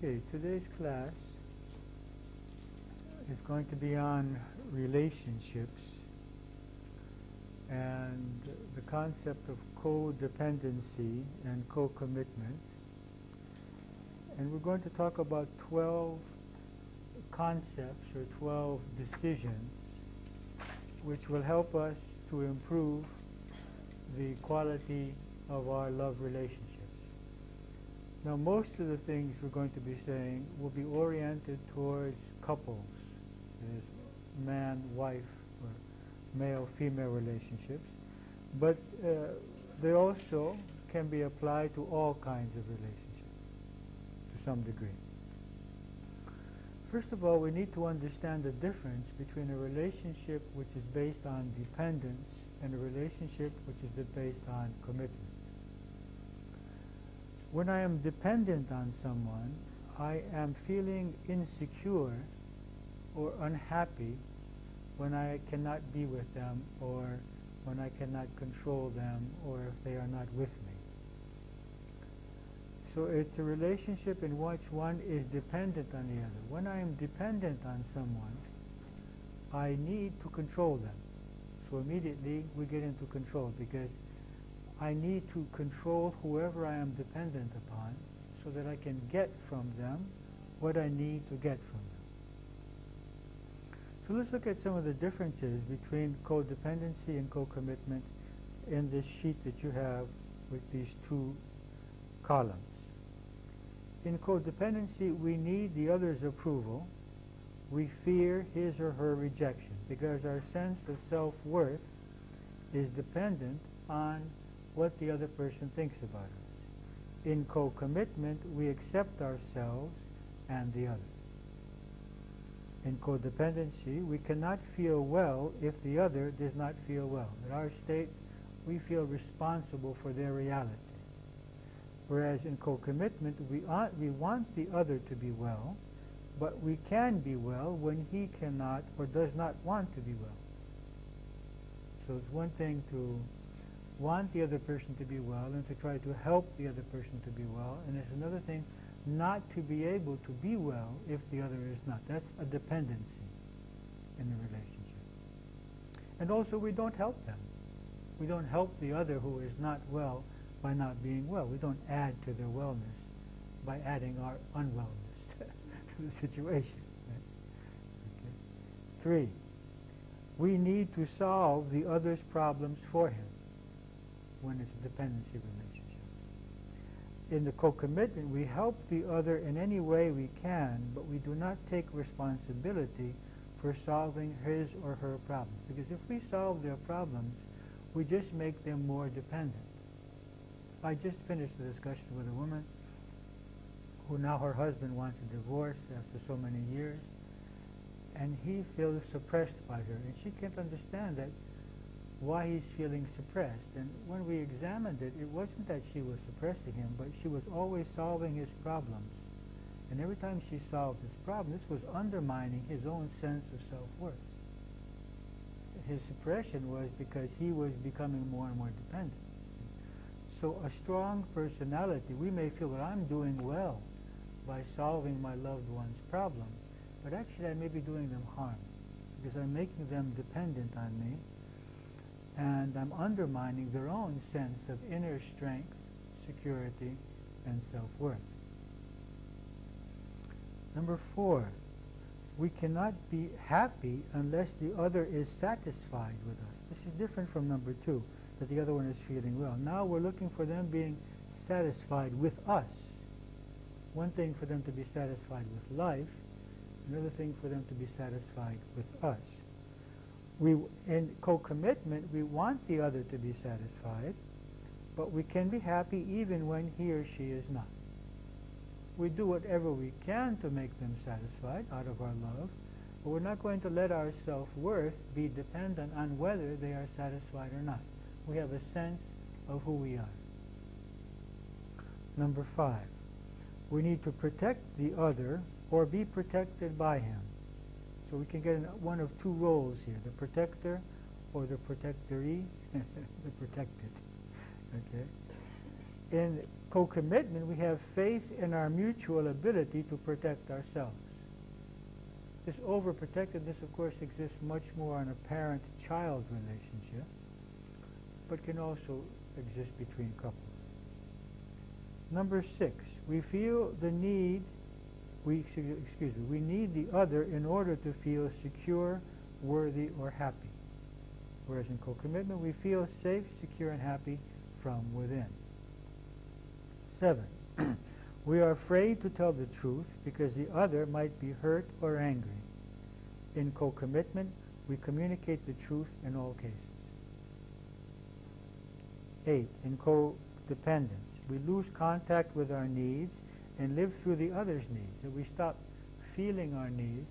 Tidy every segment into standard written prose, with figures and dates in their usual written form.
Okay, today's class is going to be on relationships and the concept of codependency and co-commitment. And we're going to talk about 12 concepts or 12 decisions which will help us to improve the quality of our love relationships. Now, most of the things we're going to be saying will be oriented towards couples, that is, man-wife or male-female relationships, but they also can be applied to all kinds of relationships to some degree. First of all, we need to understand the difference between a relationship which is based on dependence and a relationship which is based on commitment. When I am dependent on someone, I am feeling insecure or unhappy when I cannot be with them or when I cannot control them or if they are not with me. So it's a relationship in which one is dependent on the other. When I am dependent on someone, I need to control them. So immediately we get into control because I need to control whoever I am dependent upon so that I can get from them what I need to get from them. So let's look at some of the differences between codependency and co-commitment in this sheet that you have with these two columns. In codependency, we need the other's approval. We fear his or her rejection because our sense of self-worth is dependent on what the other person thinks about us. In co-commitment, we accept ourselves and the other. In codependency, we cannot feel well if the other does not feel well. In our state, we feel responsible for their reality. Whereas in co-commitment, we want the other to be well, but we can be well when he cannot or does not want to be well. So it's one thing to want the other person to be well and to try to help the other person to be well, and it's another thing not to be able to be well if the other is not. That's a dependency in the relationship. And also we don't help them. We don't help the other who is not well by not being well. We don't add to their wellness by adding our unwellness to the situation. Right? Okay. 3, we need to solve the other's problems for him when it's a dependency relationship. In the co-commitment, we help the other in any way we can, but we do not take responsibility for solving his or her problems. Because if we solve their problems, we just make them more dependent. I just finished a discussion with a woman who now her husband wants a divorce after so many years, and he feels suppressed by her, and she can't understand that why he's feeling suppressed. And when we examined it, it wasn't that she was suppressing him, but she was always solving his problems. And every time she solved his problem, this was undermining his own sense of self-worth. His suppression was because he was becoming more and more dependent. So a strong personality, we may feel that I'm doing well by solving my loved one's problem, but actually I may be doing them harm because I'm making them dependent on me, and I'm undermining their own sense of inner strength, security, and self-worth. Number 4, we cannot be happy unless the other is satisfied with us. This is different from number 2, that the other one is feeling well. Now we're looking for them being satisfied with us. One thing for them to be satisfied with life, another thing for them to be satisfied with us. In co-commitment, we want the other to be satisfied, but we can be happy even when he or she is not. We do whatever we can to make them satisfied out of our love, but we're not going to let our self-worth be dependent on whether they are satisfied or not. We have a sense of who we are. Number 5, we need to protect the other or be protected by him. So we can get in one of 2 roles here, the protector or the protectoree, the protected. Okay. In co-commitment, we have faith in our mutual ability to protect ourselves. This overprotectiveness, of course, exists much more in a parent-child relationship, but can also exist between couples. Number 6, we feel the need, we need the other in order to feel secure, worthy, or happy. Whereas in co-commitment, we feel safe, secure, and happy from within. 7, we are afraid to tell the truth because the other might be hurt or angry. In co-commitment, we communicate the truth in all cases. 8, in codependence, we lose contact with our needs and live through the other's needs. And we stop feeling our needs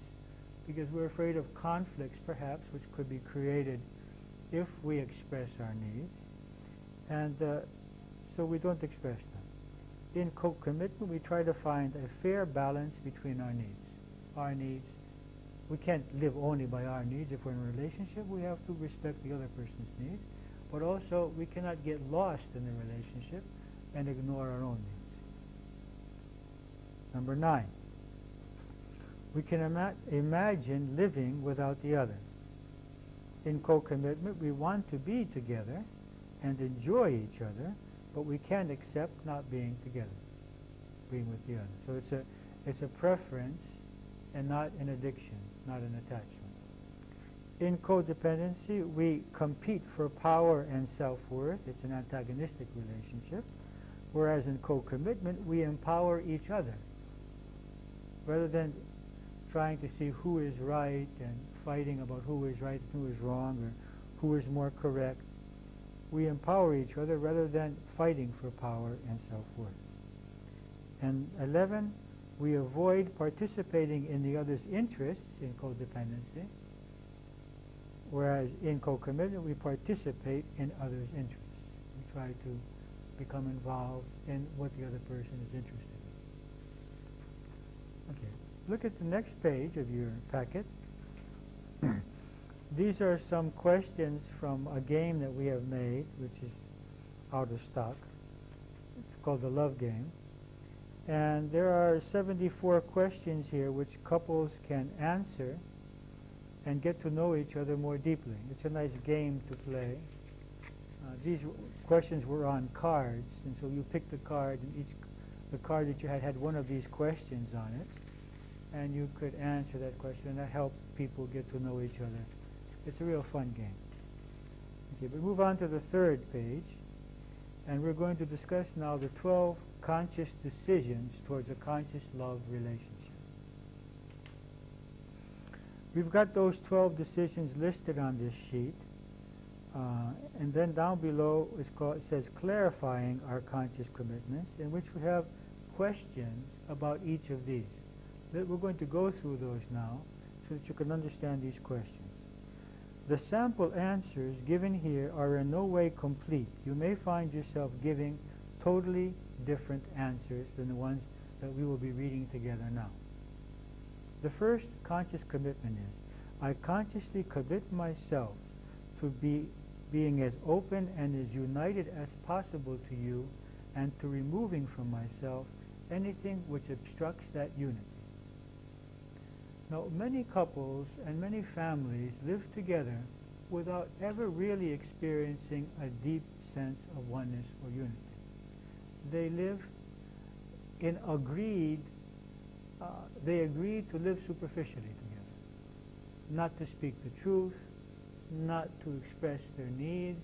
because we're afraid of conflicts, perhaps, which could be created if we express our needs. And so we don't express them. In co-commitment, we try to find a fair balance between our needs. Our needs, we can't live only by our needs. If we're in a relationship, we have to respect the other person's needs. But also, we cannot get lost in the relationship and ignore our own needs. Number 9, we can imagine living without the other. In co-commitment, we want to be together and enjoy each other, but we can't accept not being together, being with the other. So it's a preference and not an addiction, not an attachment. In codependency, we compete for power and self-worth. It's an antagonistic relationship. Whereas in co-commitment, we empower each other. Rather than trying to see who is right and fighting about who is right and who is wrong or who is more correct, we empower each other rather than fighting for power and self-worth. And 11, we avoid participating in the other's interests in codependency, whereas in co-commitment we participate in others' interests. We try to become involved in what the other person is interested in. Okay, look at the next page of your packet. These are some questions from a game that we have made, which is out of stock. It's called the Love Game. And there are 74 questions here which couples can answer and get to know each other more deeply. It's a nice game to play. These questions were on cards, and so you picked the card, and the card that you had one of these questions on it, and you could answer that question, and that helped people get to know each other. It's a real fun game. Okay, but move on to the third page, and we're going to discuss now the 12 conscious decisions towards a conscious love relationship. We've got those 12 decisions listed on this sheet, and then down below it says clarifying our conscious commitments, in which we have questions about each of these. We're going to go through those now so that you can understand these questions. The sample answers given here are in no way complete. You may find yourself giving totally different answers than the ones that we will be reading together now. The first conscious commitment is, I consciously commit myself to being as open and as united as possible to you, and to removing from myself anything which obstructs that unity. Now, many couples and many families live together without ever really experiencing a deep sense of oneness or unity. They live in they agreed to live superficially together, not to speak the truth, not to express their needs,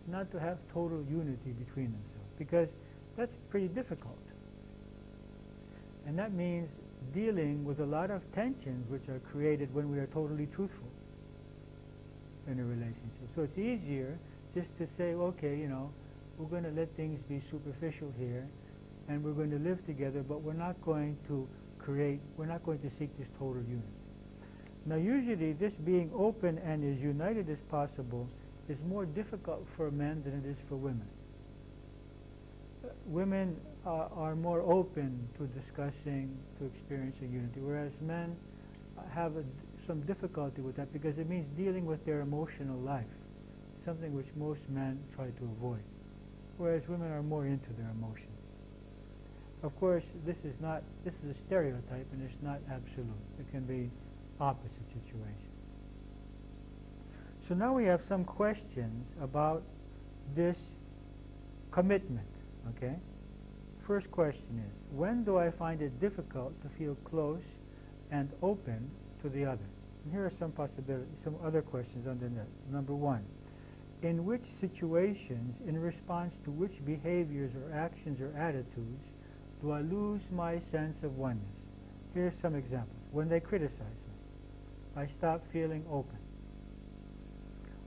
not to have total unity between themselves, because that's pretty difficult. And that means dealing with a lot of tensions which are created when we are totally truthful in a relationship. So it's easier just to say, okay, we're going to let things be superficial here, and we're going to live together, but we're not going to seek this total unity. Now, usually this being open and as united as possible is more difficult for men than it is for women. Women are more open to discussing, to experiencing unity, whereas men have some difficulty with that because it means dealing with their emotional life, something which most men try to avoid, whereas women are more into their emotions. Of course, this is a stereotype and it's not absolute. It can be opposite situation. So now we have some questions about this commitment, okay? First question is, when do I find it difficult to feel close and open to the other? And here are some possibilities, some other questions underneath. Number one, in which situations, in response to which behaviors or actions or attitudes, do I lose my sense of oneness? Here's some examples. When they criticize me, I stop feeling open.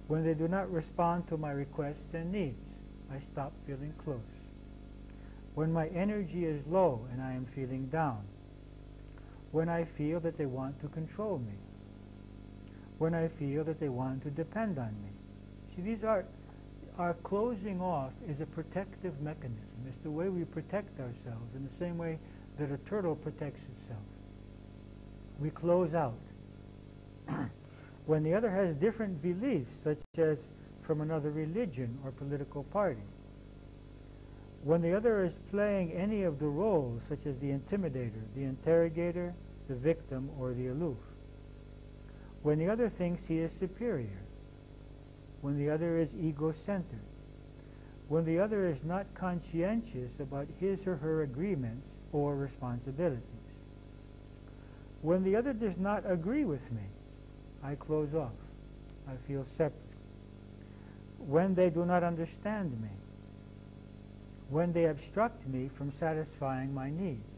When they do not respond to my requests and needs, I stop feeling close. When my energy is low and I am feeling down. When I feel that they want to control me. When I feel that they want to depend on me. See, these are, our closing off is a protective mechanism. It's the way we protect ourselves in the same way that a turtle protects itself. We close out. When the other has different beliefs, such as from another religion or political party. When the other is playing any of the roles, such as the intimidator, the interrogator, the victim, or the aloof. When the other thinks he is superior. When the other is ego-centered. When the other is not conscientious about his or her agreements or responsibilities. When the other does not agree with me, I close off. I feel separate. When they do not understand me. When they obstruct me from satisfying my needs.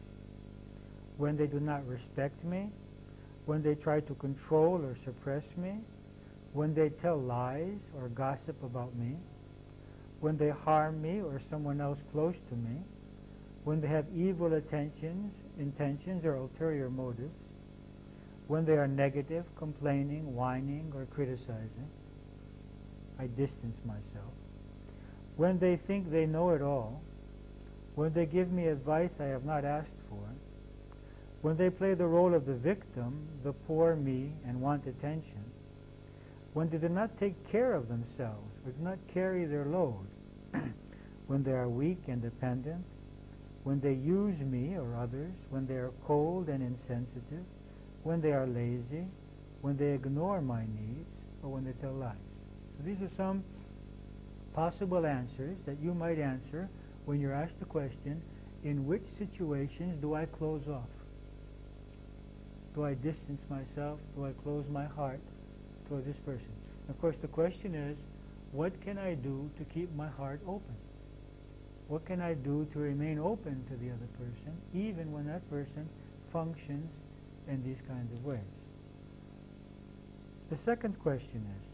When they do not respect me. When they try to control or suppress me. When they tell lies or gossip about me. When they harm me or someone else close to me. When they have evil intentions or ulterior motives. When they are negative, complaining, whining, or criticizing, I distance myself. When they think they know it all. When they give me advice I have not asked for. When they play the role of the victim, the poor me, and want attention. When they do not take care of themselves, or do not carry their load. When they are weak and dependent. When they use me or others. When they are cold and insensitive. When they are lazy. When they ignore my needs, or when they tell lies. So these are some possible answers that you might answer when you're asked the question, in which situations do I close off? Do I distance myself? Do I close my heart toward this person? Of course, the question is, what can I do to keep my heart open? What can I do to remain open to the other person, even when that person functions in these kinds of ways? The second question is,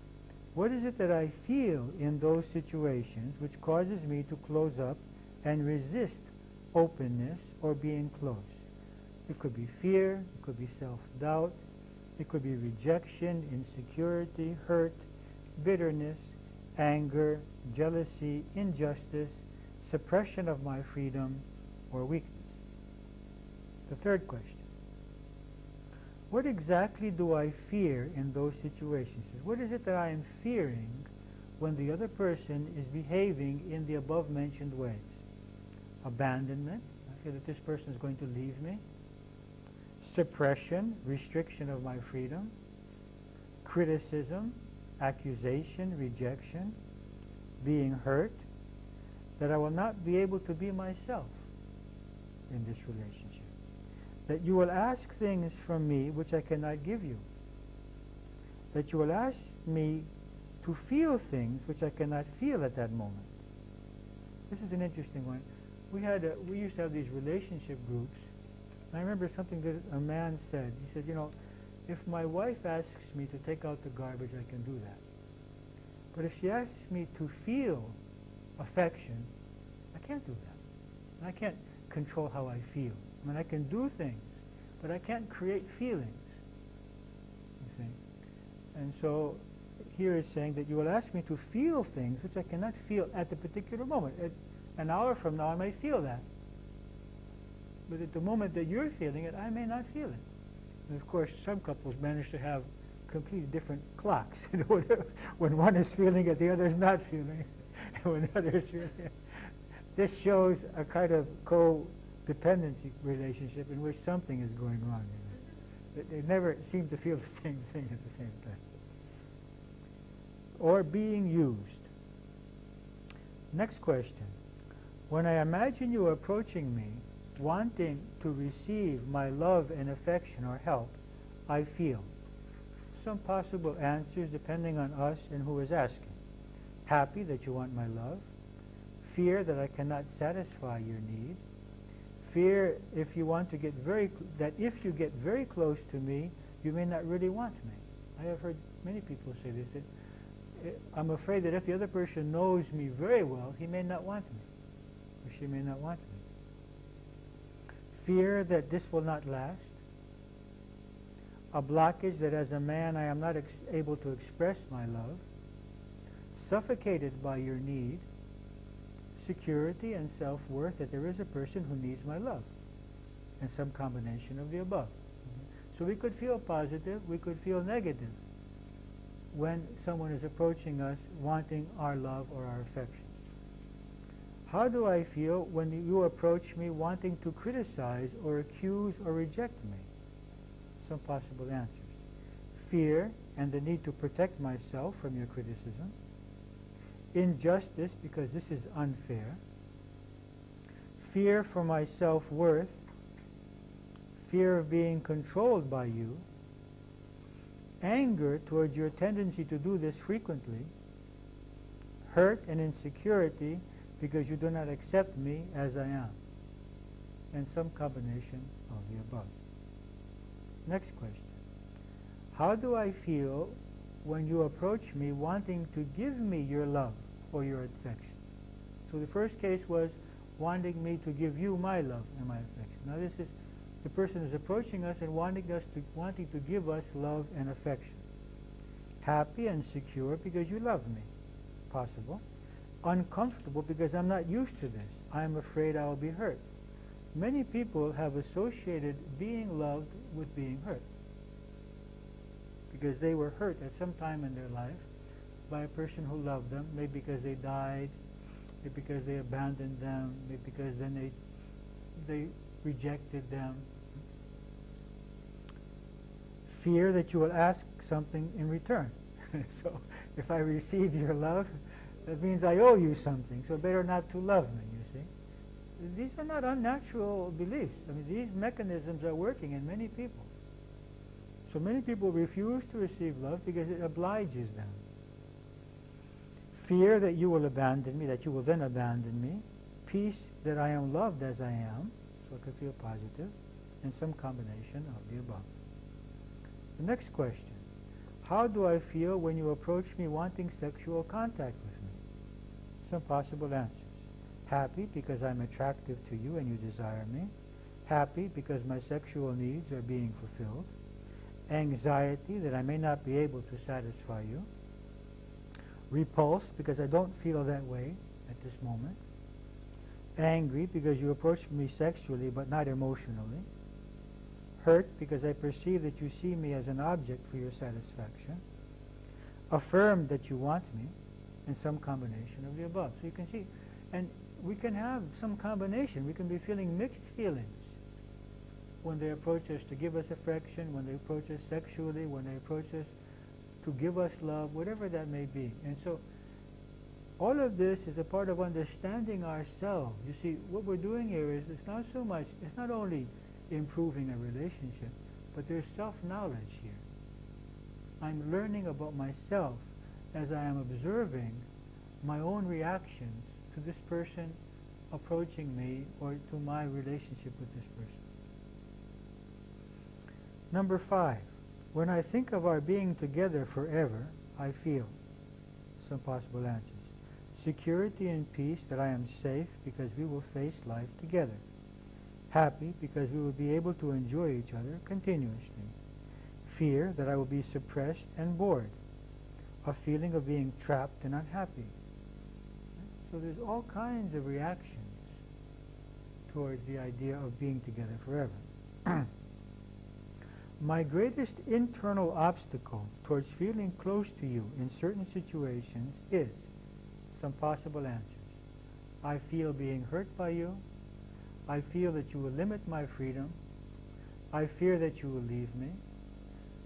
what is it that I feel in those situations which causes me to close up and resist openness or being close? It could be fear, it could be self-doubt, it could be rejection, insecurity, hurt, bitterness, anger, jealousy, injustice, suppression of my freedom, or weakness. The third question. What exactly do I fear in those situations? What is it that I am fearing when the other person is behaving in the above-mentioned ways? Abandonment. I fear that this person is going to leave me. Suppression, restriction of my freedom. Criticism, accusation, rejection. Being hurt. That I will not be able to be myself in this relationship. That you will ask things from me which I cannot give you. That you will ask me to feel things which I cannot feel at that moment. This is an interesting one. We used to have these relationship groups. And I remember something that a man said. He said, you know, if my wife asks me to take out the garbage, I can do that. But if she asks me to feel affection, I can't do that. And I can't control how I feel. I mean, I can do things, but I can't create feelings, you see. And so here it's saying that you will ask me to feel things which I cannot feel at the particular moment. An hour from now I may feel that. But at the moment that you're feeling it, I may not feel it. And of course, some couples manage to have completely different clocks. When one is feeling it, the other is not feeling it. And when the other is feeling it. This shows a kind of dependency relationship in which something is going wrong. They never seem to feel the same thing at the same time. Or being used. Next question. When I imagine you approaching me, wanting to receive my love and affection or help, I feel. Some possible answers depending on us and who is asking. Happy that you want my love. Fear that I cannot satisfy your need. Fear if you want to get that if you get very close to me, you may not really want me. I have heard many people say this, that I'm afraid that if the other person knows me very well, he may not want me, or she may not want me. Fear that this will not last. A blockage that as a man I am not able to express my love. Suffocated by your need. Security and self-worth that there is a person who needs my love, and some combination of the above. So we could feel positive, we could feel negative when someone is approaching us wanting our love or our affection. How do I feel when you approach me wanting to criticize or accuse or reject me? Some possible answers. Fear and the need to protect myself from your criticism. Injustice, because this is unfair. Fear for my self-worth. Fear of being controlled by you. Anger towards your tendency to do this frequently. Hurt and insecurity because you do not accept me as I am. And some combination of the above. Next question. How do I feel when you approach me wanting to give me your love or your affection? So the first case was wanting me to give you my love and my affection. Now this is the person is approaching us and wanting to give us love and affection. Happy and secure because you love me. Possible. Uncomfortable because I'm not used to this. I'm afraid I will be hurt. Many people have associated being loved with being hurt, because they were hurt at some time in their life by a person who loved them, maybe because they died, maybe because they abandoned them, maybe because then they rejected them. Fear that you will ask something in return. So if I receive your love, that means I owe you something, so better not to love me, you see. These are not unnatural beliefs. I mean, these mechanisms are working in many people. So many people refuse to receive love because it obliges them. Fear that you will abandon me, that you will then abandon me. Peace that I am loved as I am, so I could feel positive, and some combination of the above. The next question. How do I feel when you approach me wanting sexual contact with me? Some possible answers. Happy because I'm attractive to you and you desire me. Happy because my sexual needs are being fulfilled. Anxiety that I may not be able to satisfy you. Repulsed because I don't feel that way at this moment. Angry because you approach me sexually but not emotionally. Hurt because I perceive that you see me as an object for your satisfaction. Affirmed that you want me, and some combination of the above. So you can see, and we can have some combination. We can be feeling mixed feelings when they approach us to give us affection, when they approach us sexually, when they approach us to give us love, whatever that may be. And so all of this is a part of understanding ourselves. You see, what we're doing here is it's not so much, it's not only improving a relationship, but there's self-knowledge here. I'm learning about myself as I am observing my own reactions to this person approaching me or to my relationship with this person. Number 5, when I think of our being together forever, I feel. Some possible answers. Security and peace that I am safe because we will face life together. Happy because we will be able to enjoy each other continuously. Fear that I will be suppressed and bored. A feeling of being trapped and unhappy. So there's all kinds of reactions towards the idea of being together forever. My greatest internal obstacle towards feeling close to you in certain situations is some possible answers. I feel being hurt by you. I feel that you will limit my freedom. I fear that you will leave me.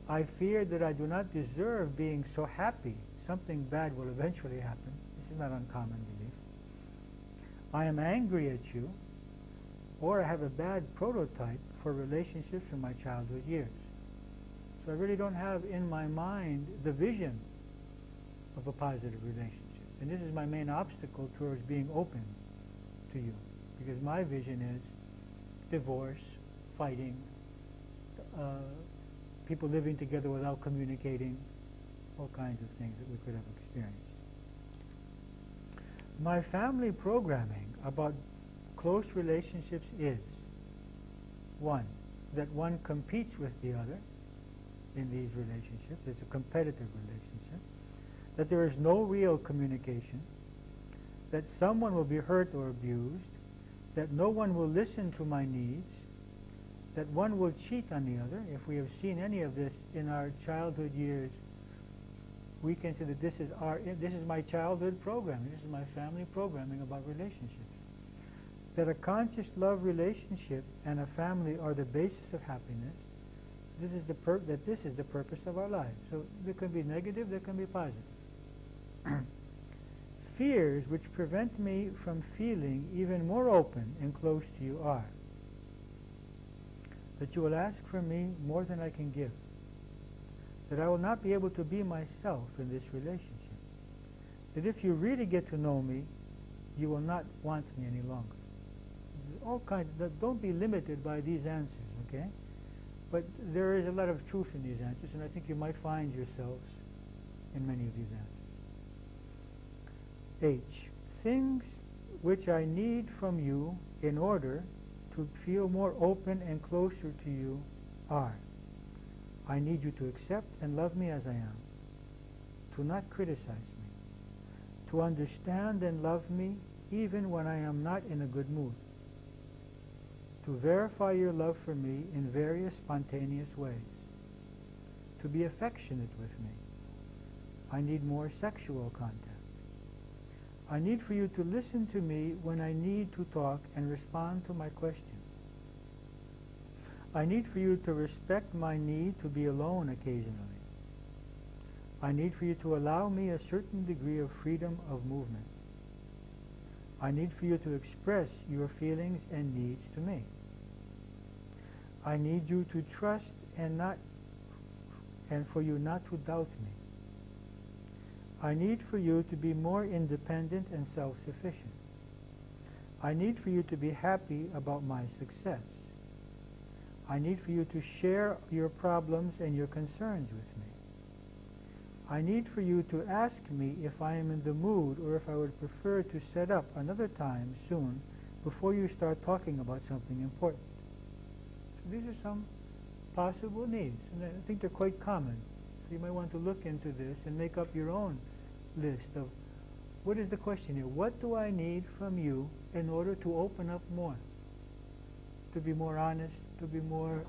I fear that I do not deserve being so happy. Something bad will eventually happen. This is not uncommon belief. I am angry at you, or I have a bad prototype for relationships from my childhood years. So I really don't have in my mind the vision of a positive relationship. And this is my main obstacle towards being open to you. Because my vision is divorce, fighting, people living together without communicating, all kinds of things that we could have experienced. My family programming about close relationships is, one, that one competes with the other in these relationships. It's a competitive relationship. That there is no real communication. That someone will be hurt or abused. That no one will listen to my needs. That one will cheat on the other. If we have seen any of this in our childhood years, we can say that this is my childhood programming. This is my family programming about relationships. That a conscious love relationship and a family are the basis of happiness. This is the purpose of our lives. So there can be negative, there can be positive. Fears which prevent me from feeling even more open and close to you are that you will ask from me more than I can give. That I will not be able to be myself in this relationship. That if you really get to know me, you will not want me any longer. All kinds. Don't be limited by these answers, okay? But there is a lot of truth in these answers, and I think you might find yourselves in many of these answers. H. Things which I need from you in order to feel more open and closer to you are: I need you to accept and love me as I am, to not criticize me, to understand and love me even when I am not in a good mood, to verify your love for me in various spontaneous ways, to be affectionate with me. I need more sexual contact. I need for you to listen to me when I need to talk and respond to my questions. I need for you to respect my need to be alone occasionally. I need for you to allow me a certain degree of freedom of movement. I need for you to express your feelings and needs to me. I need you to trust and for you not to doubt me. I need for you to be more independent and self-sufficient. I need for you to be happy about my success. I need for you to share your problems and your concerns with me. I need for you to ask me if I am in the mood or if I would prefer to set up another time soon before you start talking about something important. So these are some possible needs, and I think they're quite common. So you might want to look into this and make up your own list of what is the question here. What do I need from you in order to open up more? To be more honest, to be more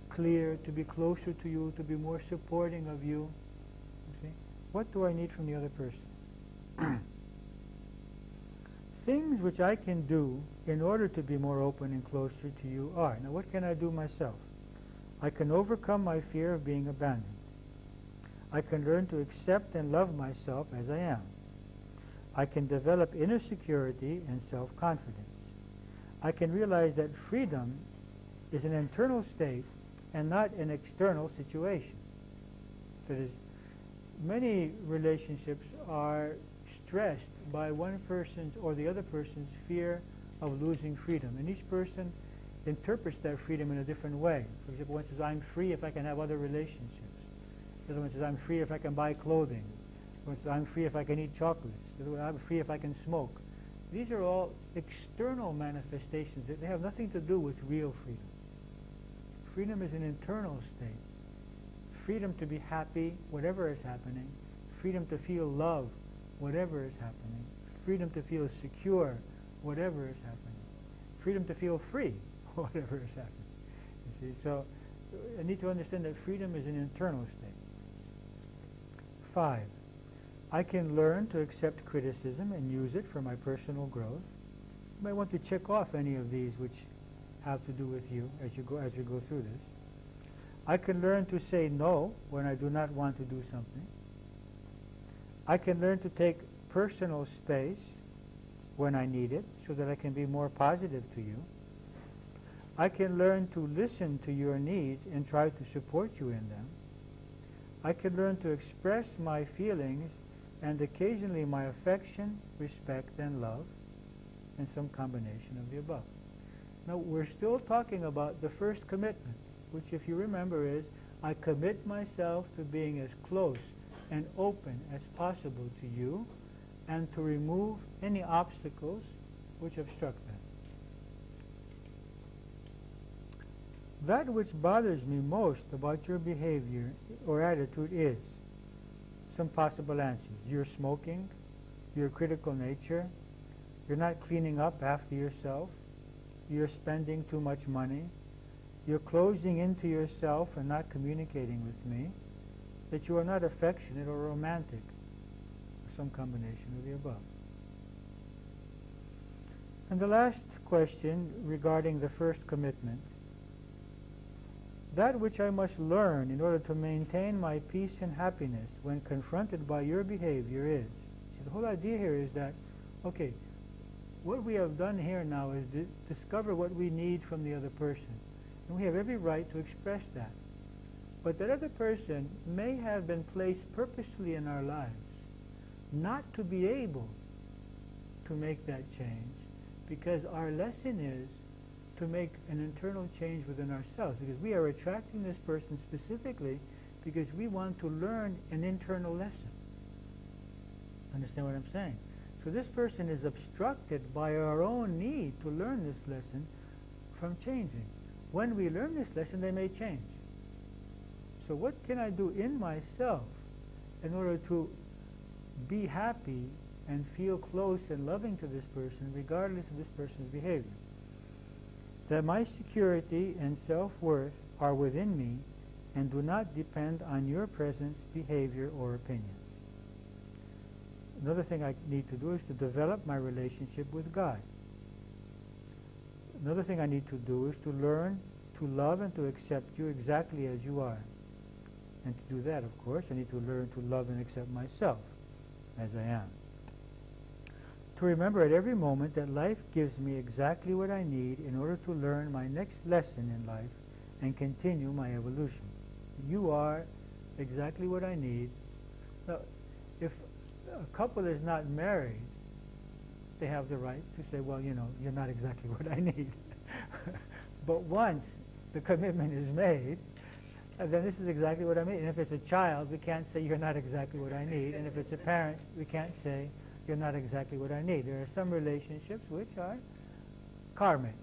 clear, to be closer to you, to be more supporting of you. See? What do I need from the other person? Things which I can do in order to be more open and closer to you are, now what can I do myself? I can overcome my fear of being abandoned. I can learn to accept and love myself as I am. I can develop inner security and self-confidence. I can realize that freedom is an internal state and not an external situation. That is, many relationships are stressed by one person's or the other person's fear of losing freedom. And each person interprets that freedom in a different way. For example, one says, I'm free if I can have other relationships. The other one says, I'm free if I can buy clothing. The other one says, I'm free if I can eat chocolates. The other one, I'm free if I can smoke. These are all external manifestations. They have nothing to do with real freedom. Freedom is an internal state. Freedom to be happy, whatever is happening. Freedom to feel love, whatever is happening. Freedom to feel secure, whatever is happening. Freedom to feel free, whatever is happening. You see, so I need to understand that freedom is an internal state. 5. I can learn to accept criticism and use it for my personal growth. You might want to check off any of these which have to do with you as we go through this. I can learn to say no when I do not want to do something. I can learn to take personal space when I need it so that I can be more positive to you. I can learn to listen to your needs and try to support you in them. I can learn to express my feelings and occasionally my affection, respect, and love, and some combination of the above. Now, we're still talking about the first commitment, which, if you remember, is I commit myself to being as close and open as possible to you and to remove any obstacles which obstruct that. That which bothers me most about your behavior or attitude is some possible answers. You're smoking, your critical nature, you're not cleaning up after yourself, you're spending too much money, you're closing into yourself and not communicating with me, that you are not affectionate or romantic, or some combination of the above. And the last question regarding the first commitment, that which I must learn in order to maintain my peace and happiness when confronted by your behavior is, see, the whole idea here is that, okay, what we have done here now is discover what we need from the other person. And we have every right to express that. But that other person may have been placed purposely in our lives not to be able to make that change, because our lesson is to make an internal change within ourselves, because we are attracting this person specifically because we want to learn an internal lesson. Understand what I'm saying? So this person is obstructed by our own need to learn this lesson from changing. When we learn this lesson, they may change. So what can I do in myself in order to be happy and feel close and loving to this person regardless of this person's behavior? That my security and self-worth are within me and do not depend on your presence, behavior, or opinions. Another thing I need to do is to develop my relationship with God. Another thing I need to do is to learn to love and to accept you exactly as you are. And to do that, of course, I need to learn to love and accept myself as I am. To remember at every moment that life gives me exactly what I need in order to learn my next lesson in life and continue my evolution. You are exactly what I need. Now, if a couple is not married, they have the right to say, well, you know, you're not exactly what I need. But once the commitment is made, then this is exactly what I need. And if it's a child, we can't say you're not exactly what I need. And if it's a parent, we can't say you're not exactly what I need. There are some relationships which are karmic.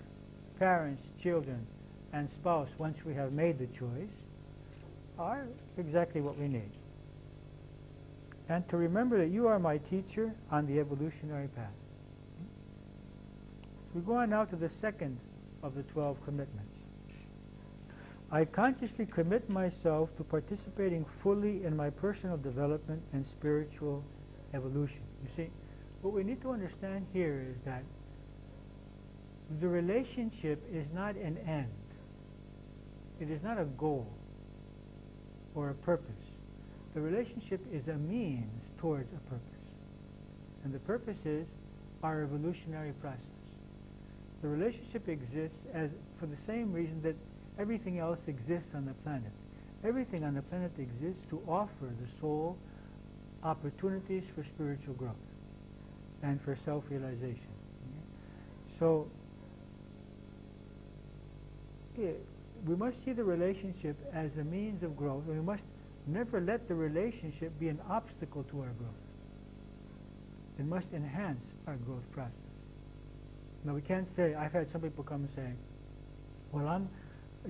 Parents, children, and spouse, once we have made the choice, are exactly what we need. And to remember that you are my teacher on the evolutionary path. We go on now to the second of the 12 commitments. I consciously commit myself to participating fully in my personal development and spiritual evolution. You see, what we need to understand here is that the relationship is not an end. It is not a goal or a purpose. The relationship is a means towards a purpose. And the purpose is our evolutionary process. The relationship exists as for the same reason that everything else exists on the planet. Everything on the planet exists to offer the soul opportunities for spiritual growth and for self-realization. Okay? So we must see the relationship as a means of growth, and we must never let the relationship be an obstacle to our growth. It must enhance our growth process. Now, we can't say, I've had some people come and say, well, I'm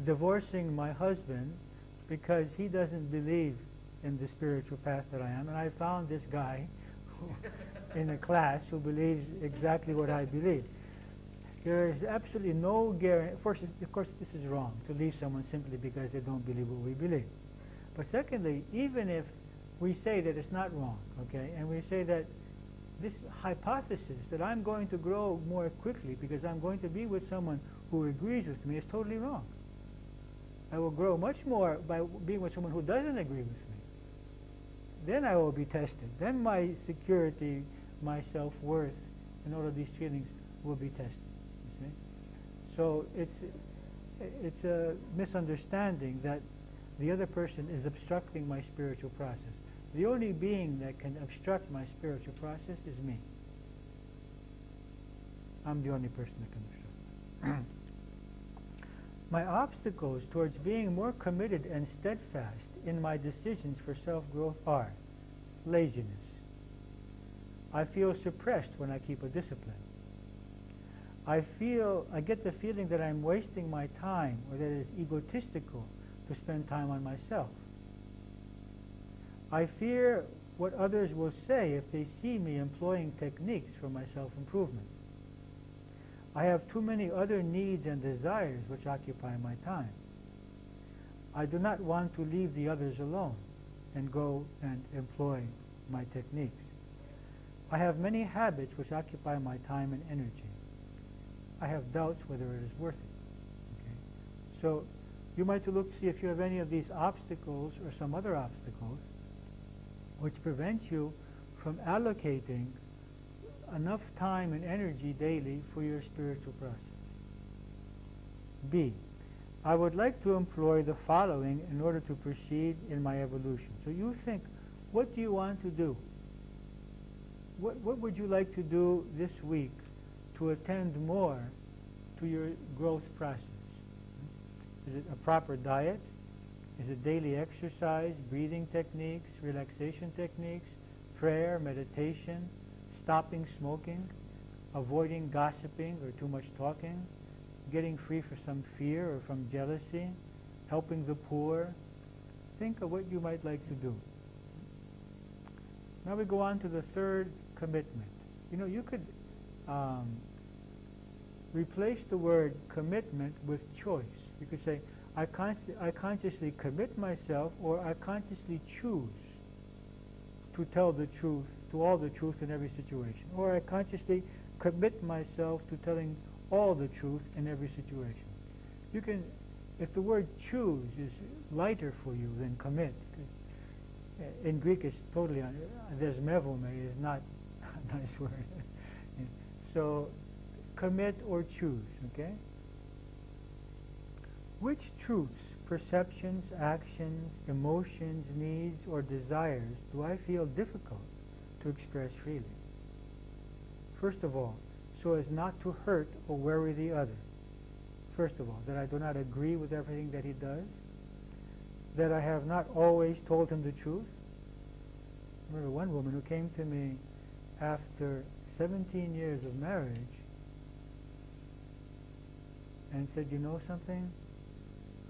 divorcing my husband because he doesn't believe in the spiritual path that I am, and I found this guy in a class who believes exactly what I believe. There is absolutely no guarantee. Of course, this is wrong, to leave someone simply because they don't believe what we believe. But secondly, even if we say that it's not wrong, okay, and we say that this hypothesis that I'm going to grow more quickly because I'm going to be with someone who agrees with me is totally wrong. I will grow much more by being with someone who doesn't agree with me. Then I will be tested. Then my security, my self-worth, and all of these feelings will be tested. You see? So it's a misunderstanding that the other person is obstructing my spiritual process. The only being that can obstruct my spiritual process is me. I'm the only person that can obstruct. My obstacles towards being more committed and steadfast in my decisions for self-growth are laziness. I feel suppressed when I keep a discipline. I get the feeling that I'm wasting my time, or that it is egotistical to spend time on myself. I fear what others will say if they see me employing techniques for my self-improvement. I have too many other needs and desires which occupy my time. I do not want to leave the others alone and go and employ my techniques. I have many habits which occupy my time and energy. I have doubts whether it is worth it. Okay? So you might look to see if you have any of these obstacles or some other obstacles which prevent you from allocating enough time and energy daily for your spiritual process. B. I would like to employ the following in order to proceed in my evolution. So you think, what do you want to do? What would you like to do this week to attend more to your growth process? Is it a proper diet? Is it daily exercise, breathing techniques, relaxation techniques, prayer, meditation, stopping smoking, avoiding gossiping or too much talking, getting free from some fear or from jealousy, helping the poor? Think of what you might like to do. Now we go on to the third commitment. You know, you could replace the word commitment with choice. You could say, I consciously commit myself, or I consciously choose to tell the truth, to all the truth in every situation. Or I consciously commit myself to telling all the truth in every situation. You can, if the word choose is lighter for you than commit, in Greek it's totally, desmevome is not a nice word. So commit or choose, okay? Which truths, perceptions, actions, emotions, needs, or desires do I feel difficult to express freely? First of all, so as not to hurt or worry the other. First of all, that I do not agree with everything that he does, that I have not always told him the truth. I remember one woman who came to me after 17 years of marriage and said, you know something?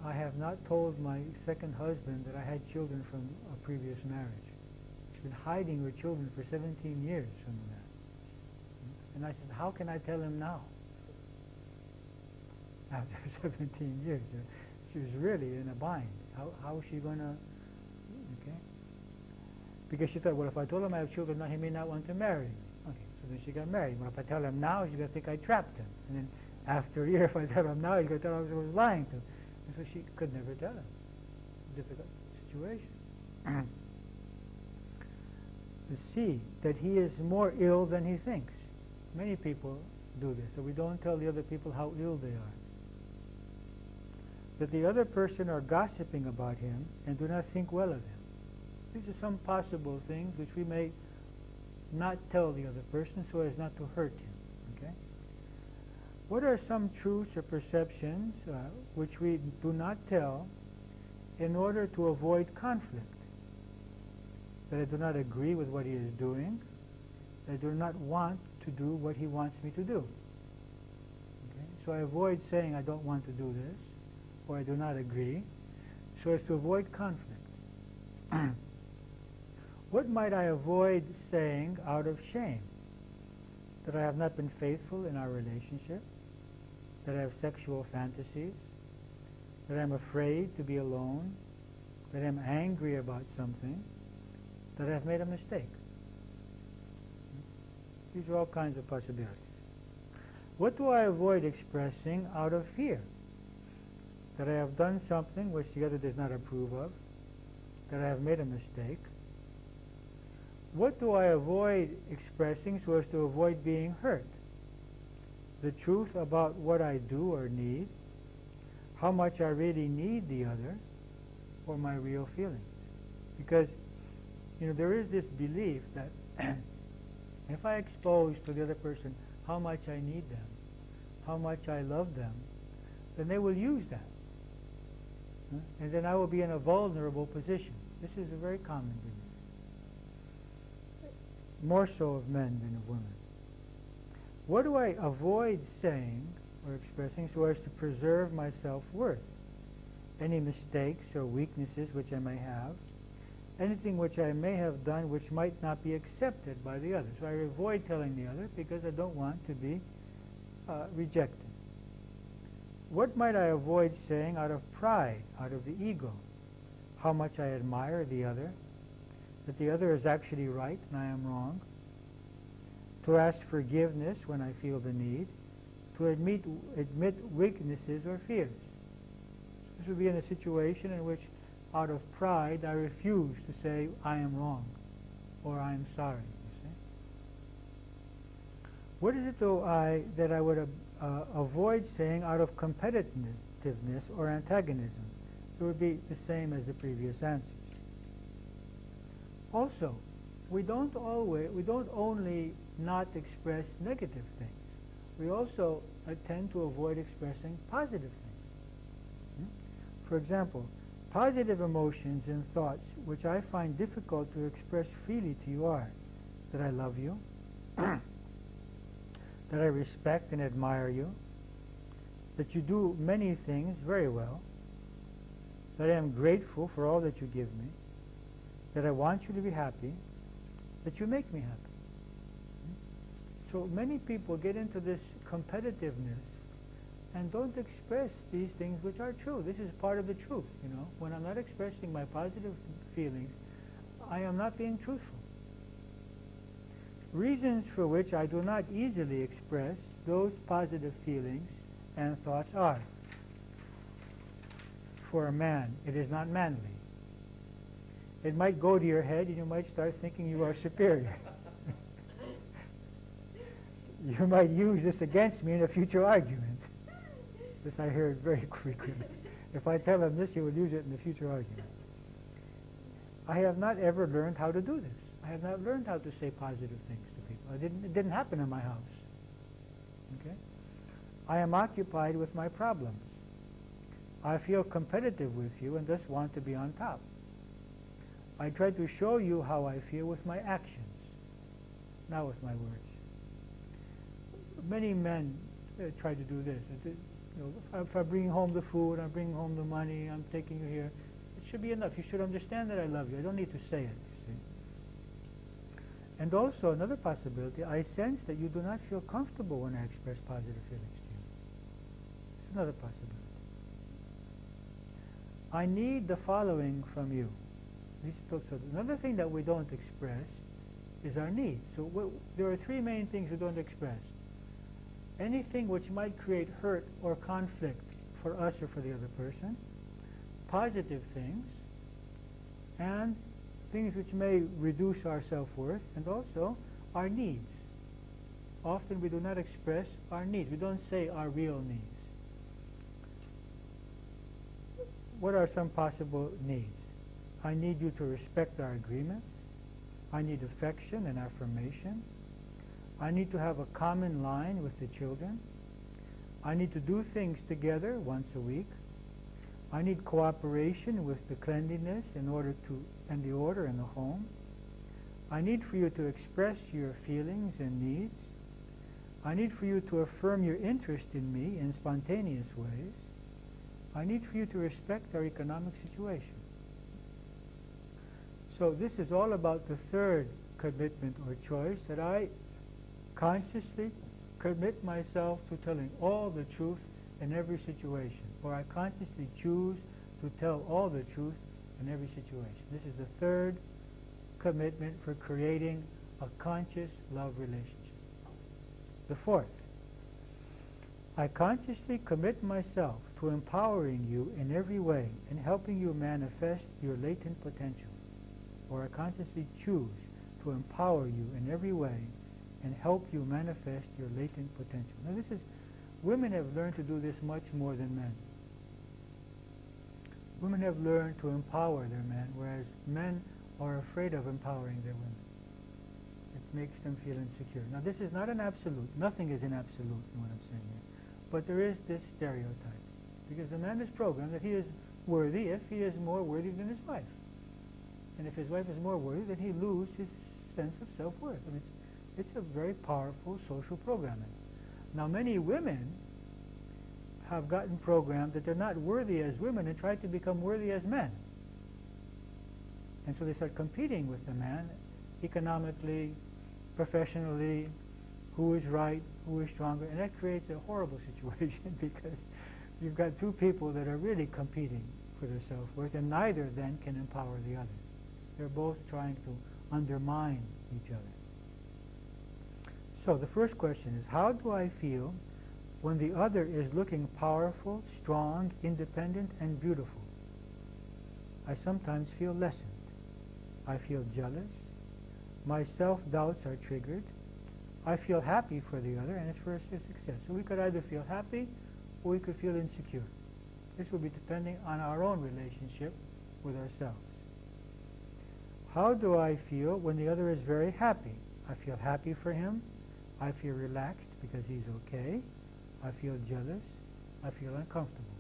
I have not told my second husband that I had children from a previous marriage. She's been hiding her children for 17 years from that. And I said, how can I tell him now? After 17 years. She was really in a bind. How is she going to, okay? Because she thought, well, if I told him I have children now, he may not want to marry me. Okay, so then she got married. Well, if I tell him now, he's going to think I trapped him. And then after a year, if I tell him now, he's going to tell him I was lying to him. And so she could never tell him. Difficult situation. C, that he is more ill than he thinks. Many people do this, so we don't tell the other people how ill they are. That the other person are gossiping about him and do not think well of him. These are some possible things which we may not tell the other person so as not to hurt him. Okay? What are some truths or perceptions which we do not tell in order to avoid conflict? That I do not agree with what he is doing. That I do not want to do what he wants me to do. Okay? So I avoid saying I don't want to do this, or I do not agree, so as to avoid conflict. What might I avoid saying out of shame? That I have not been faithful in our relationship, that I have sexual fantasies, that I'm afraid to be alone, that I'm angry about something, that I've made a mistake. These are all kinds of possibilities. What do I avoid expressing out of fear? That I have done something which the other does not approve of, that I have made a mistake. What do I avoid expressing so as to avoid being hurt? The truth about what I do or need, how much I really need the other, or my real feelings. Because, there is this belief that if I expose to the other person how much I need them, how much I love them, then they will use that. And then I will be in a vulnerable position. This is a very common belief. More so of men than of women. What do I avoid saying or expressing so as to preserve my self-worth? Any mistakes or weaknesses which I may have, anything which I may have done which might not be accepted by the other. So I avoid telling the other because I don't want to be rejected. What might I avoid saying out of pride, out of the ego? How much I admire the other, that the other is actually right and I am wrong. To ask forgiveness when I feel the need. To admit weaknesses or fears. This would be in a situation in which, out of pride, I refuse to say, I am wrong, or I am sorry. You see? What is it, though, that I would avoid saying out of competitiveness or antagonism? It would be the same as the previous answers. Also, we don't only not express negative things. We also tend to avoid expressing positive things. For example, positive emotions and thoughts which I find difficult to express freely to you are that I love you, that I respect and admire you, that you do many things very well, that I am grateful for all that you give me, that I want you to be happy, that you make me happy. So many people get into this competitiveness and don't express these things which are true. This is part of the truth, When I'm not expressing my positive feelings, I am not being truthful. Reasons for which I do not easily express those positive feelings and thoughts are: for a man, it is not manly. It might go to your head and you might start thinking you are superior. You might use this against me in a future argument. This I hear it very frequently. If I tell him this, he will use it in the future argument. I have not ever learned how to do this. I have not learned how to say positive things to people. It didn't happen in my house. Okay? I am occupied with my problems. I feel competitive with you and thus want to be on top. I try to show you how I feel with my actions, not with my words. Many men try to do this. If I bring home the food, I'm bringing home the money, I'm taking you here, it should be enough. You should understand that I love you. I don't need to say it, you see. And also, another possibility, I sense that you do not feel comfortable when I express positive feelings to you. It's another possibility. I need the following from you. Another thing that we don't express is our needs. So there are three main things we don't express. Anything which might create hurt or conflict for us or for the other person, positive things, and things which may reduce our self-worth, and also our needs. Often we do not express our needs. We don't say our real needs. What are some possible needs? I need you to respect our agreements. I need affection and affirmation. I need to have a common line with the children. I need to do things together once a week. I need cooperation with the cleanliness and the order in the home. I need for you to express your feelings and needs. I need for you to affirm your interest in me in spontaneous ways. I need for you to respect our economic situation. So this is all about the third commitment or choice, that I consciously commit myself to telling all the truth in every situation, or I consciously choose to tell all the truth in every situation. This is the third commitment for creating a conscious love relationship. The fourth, I consciously commit myself to empowering you in every way and helping you manifest your latent potential. Or I consciously choose to empower you in every way and help you manifest your latent potential. Now this is, women have learned to do this much more than men. Women have learned to empower their men, whereas men are afraid of empowering their women. It makes them feel insecure. Now this is not an absolute. Nothing is an absolute in what I'm saying here. But there is this stereotype. Because the man is programmed that he is worthy if he is more worthy than his wife. And if his wife is more worthy, then he loses his sense of self-worth. I mean, it's a very powerful social programming. Now many women have gotten programmed that they're not worthy as women and try to become worthy as men. And so they start competing with the man economically, professionally, who is right, who is stronger, and that creates a horrible situation because you've got two people that are really competing for their self-worth, and neither then can empower the other. They're both trying to undermine each other. So the first question is, how do I feel when the other is looking powerful, strong, independent, and beautiful? I sometimes feel lessened. I feel jealous. My self-doubts are triggered. I feel happy for the other, and it's for a success. So we could either feel happy or we could feel insecure. This will be depending on our own relationship with ourselves. How do I feel when the other is very happy? I feel happy for him. I feel relaxed because he's okay. I feel jealous. I feel uncomfortable.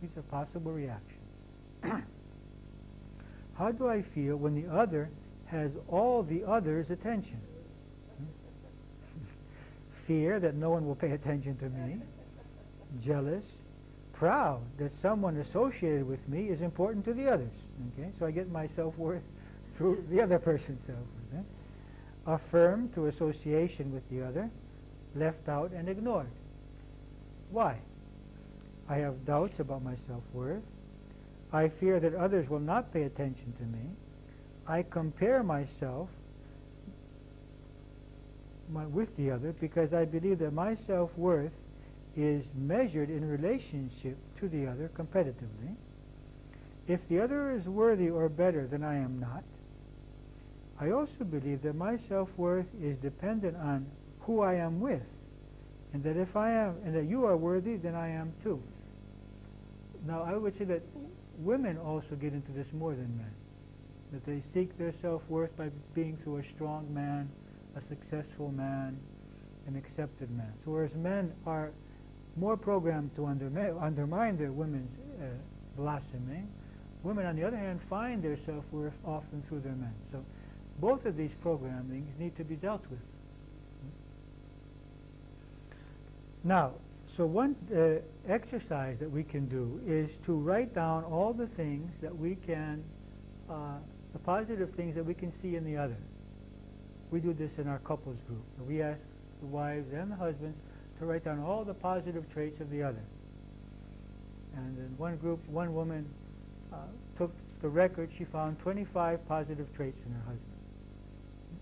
These are possible reactions. How do I feel when the other has all the other's attention? Fear that no one will pay attention to me. Jealous. Proud that someone associated with me is important to the others. Okay, so I get my self-worth through the other person's self-worth. Affirmed through association with the other. Left out and ignored. Why? I have doubts about my self-worth. I fear that others will not pay attention to me. I compare myself with the other because I believe that my self-worth is measured in relationship to the other competitively. If the other is worthy or better than I am not, I also believe that my self-worth is dependent on who I am with, and that if I am, and that you are worthy, then I am too. Now I would say that women also get into this more than men, that they seek their self-worth by being through a strong man, a successful man, an accepted man. So whereas men are more programmed to undermine their women's blossoming, women on the other hand find their self-worth often through their men. So both of these programmings need to be dealt with. Now, so one exercise that we can do is to write down all the things that we can, the positive things that we can see in the other. We do this in our couples group. We ask the wives and the husbands to write down all the positive traits of the other. And in one group, one woman took the record. She found 25 positive traits in her husband.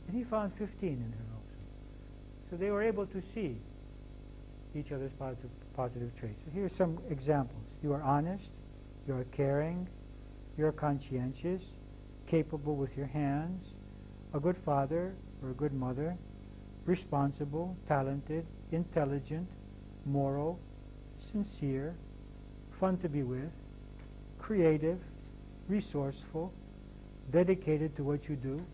And he found 15 in her also. So they were able to see each other's positive traits. So here are some examples. You are honest, you are caring, you are conscientious, capable with your hands, a good father or a good mother, responsible, talented, intelligent, moral, sincere, fun to be with, creative, resourceful, dedicated to what you do,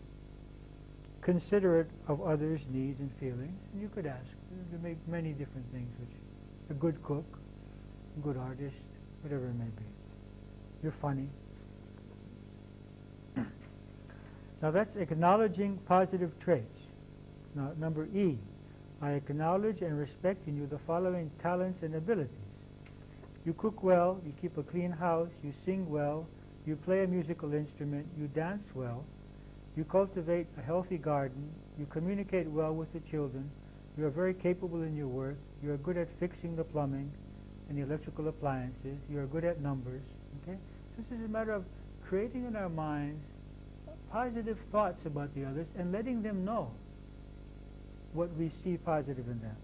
considerate of others' needs and feelings. And you could ask, you make many different things, which a good cook, a good artist, whatever it may be. You're funny. Now that's acknowledging positive traits. Now number E, I acknowledge and respect in you the following talents and abilities. You cook well, you keep a clean house, you sing well, you play a musical instrument, you dance well, you cultivate a healthy garden, you communicate well with the children, you are very capable in your work, you are good at fixing the plumbing and the electrical appliances, you are good at numbers. Okay? So this is a matter of creating in our minds positive thoughts about the others and letting them know what we see positive in them.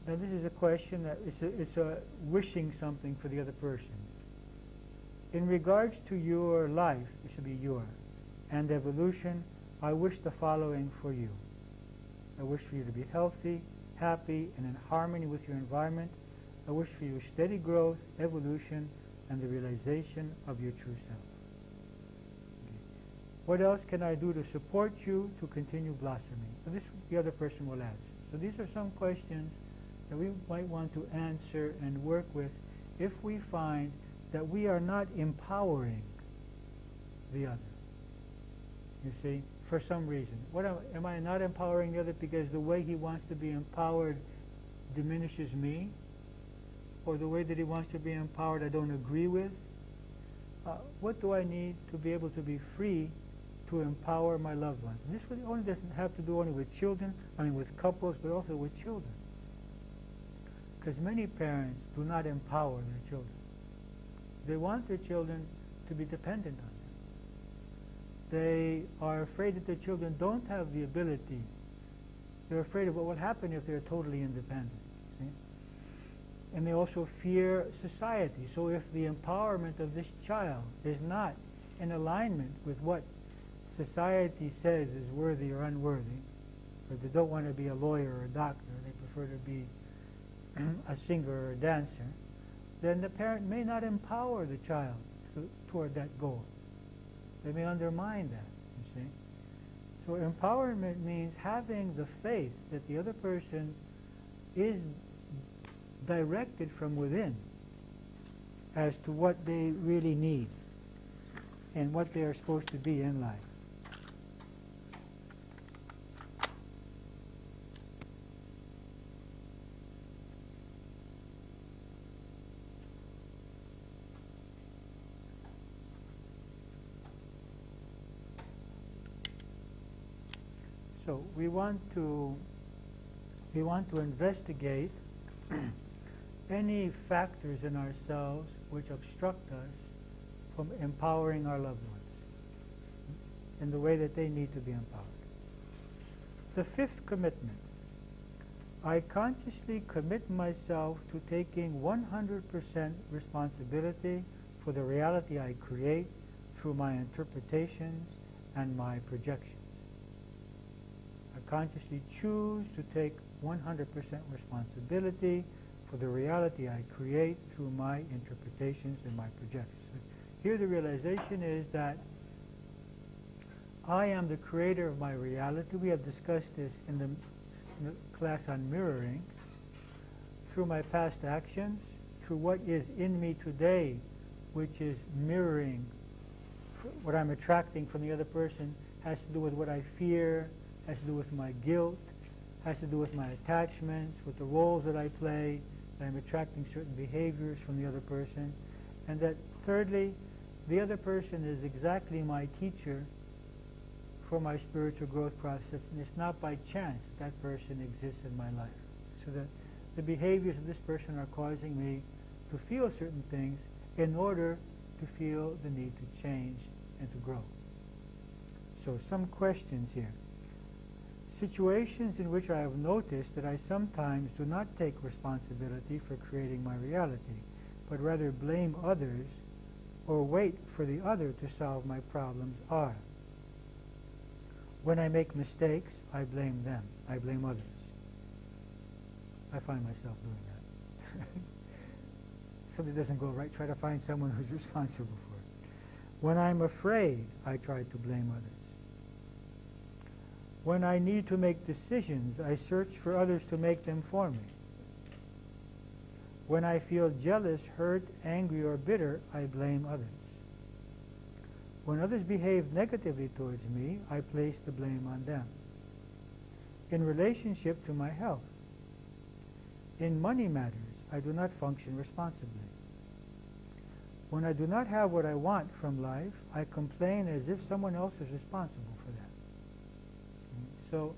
Now this is a question that it's a wishing something for the other person. In regards to your life, it should be your, and evolution, I wish the following for you. I wish for you to be healthy, happy, and in harmony with your environment. I wish for you steady growth, evolution, and the realization of your true self. Okay. What else can I do to support you to continue blossoming? So this the other person will answer. So these are some questions that we might want to answer and work with if we find that we are not empowering the other. You see, for some reason. Am I not empowering the other because the way he wants to be empowered diminishes me? Or the way that he wants to be empowered I don't agree with? What do I need to be able to be free to empower my loved ones? And this only doesn't have to do only with children, with couples, but also with children. Because many parents do not empower their children. They want their children to be dependent on them. They are afraid that their children don't have the ability. They're afraid of what will happen if they're totally independent. See? And they also fear society. So if the empowerment of this child is not in alignment with what society says is worthy or unworthy, or they don't want to be a lawyer or a doctor, they prefer to be a singer or a dancer, then the parent may not empower the child toward that goal. They may undermine that, you see. So empowerment means having the faith that the other person is directed from within as to what they really need and what they are supposed to be in life. So we want to investigate any factors in ourselves which obstruct us from empowering our loved ones in the way that they need to be empowered. The fifth commitment. I consciously commit myself to taking 100% responsibility for the reality I create through my interpretations and my projections. I consciously choose to take 100% responsibility for the reality I create through my interpretations and my projections. So here the realization is that I am the creator of my reality. We have discussed this in the class on mirroring. Through my past actions, through what is in me today, which is mirroring what I'm attracting from the other person, has to do with what I fear, has to do with my guilt, has to do with my attachments, with the roles that I play, that I'm attracting certain behaviors from the other person. And that thirdly, the other person is exactly my teacher for my spiritual growth process, and it's not by chance that person exists in my life. So that the behaviors of this person are causing me to feel certain things in order to feel the need to change and to grow. So some questions here. Situations in which I have noticed that I sometimes do not take responsibility for creating my reality, but rather blame others or wait for the other to solve my problems are: when I make mistakes, I blame them. I blame others. I find myself doing that. Something doesn't go right, try to find someone who's responsible for it. When I'm afraid, I try to blame others. When I need to make decisions, I search for others to make them for me. When I feel jealous, hurt, angry, or bitter, I blame others. When others behave negatively towards me, I place the blame on them. In relationship to my health. In money matters, I do not function responsibly. When I do not have what I want from life, I complain as if someone else is responsible for that. So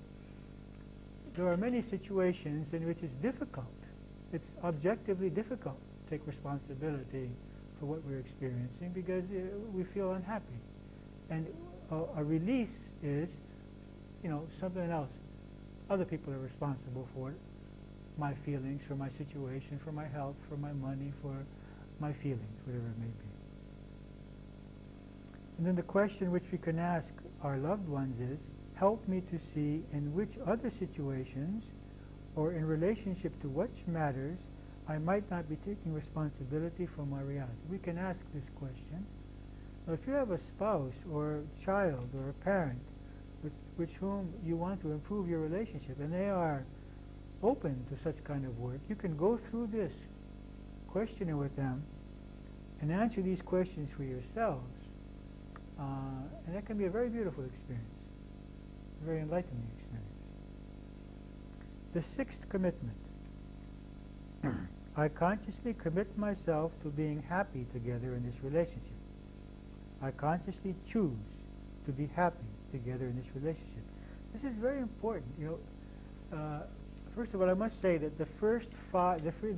there are many situations in which it's difficult. It's objectively difficult to take responsibility for what we're experiencing because we feel unhappy. And a release is, something else. Other people are responsible for it. my feelings, for my situation, for my health, for my money, for my feelings, whatever it may be. And then the question which we can ask our loved ones is, help me to see in which other situations or in relationship to which matters I might not be taking responsibility for my reality. We can ask this question. Now, if you have a spouse or a child or a parent with whom you want to improve your relationship and they are open to such kind of work, you can go through this questionnaire with them and answer these questions for yourselves. And that can be a very beautiful experience, a very enlightening experience. The sixth commitment. I consciously commit myself to being happy together in this relationship. I consciously choose to be happy together in this relationship. This is very important. First of all, I must say that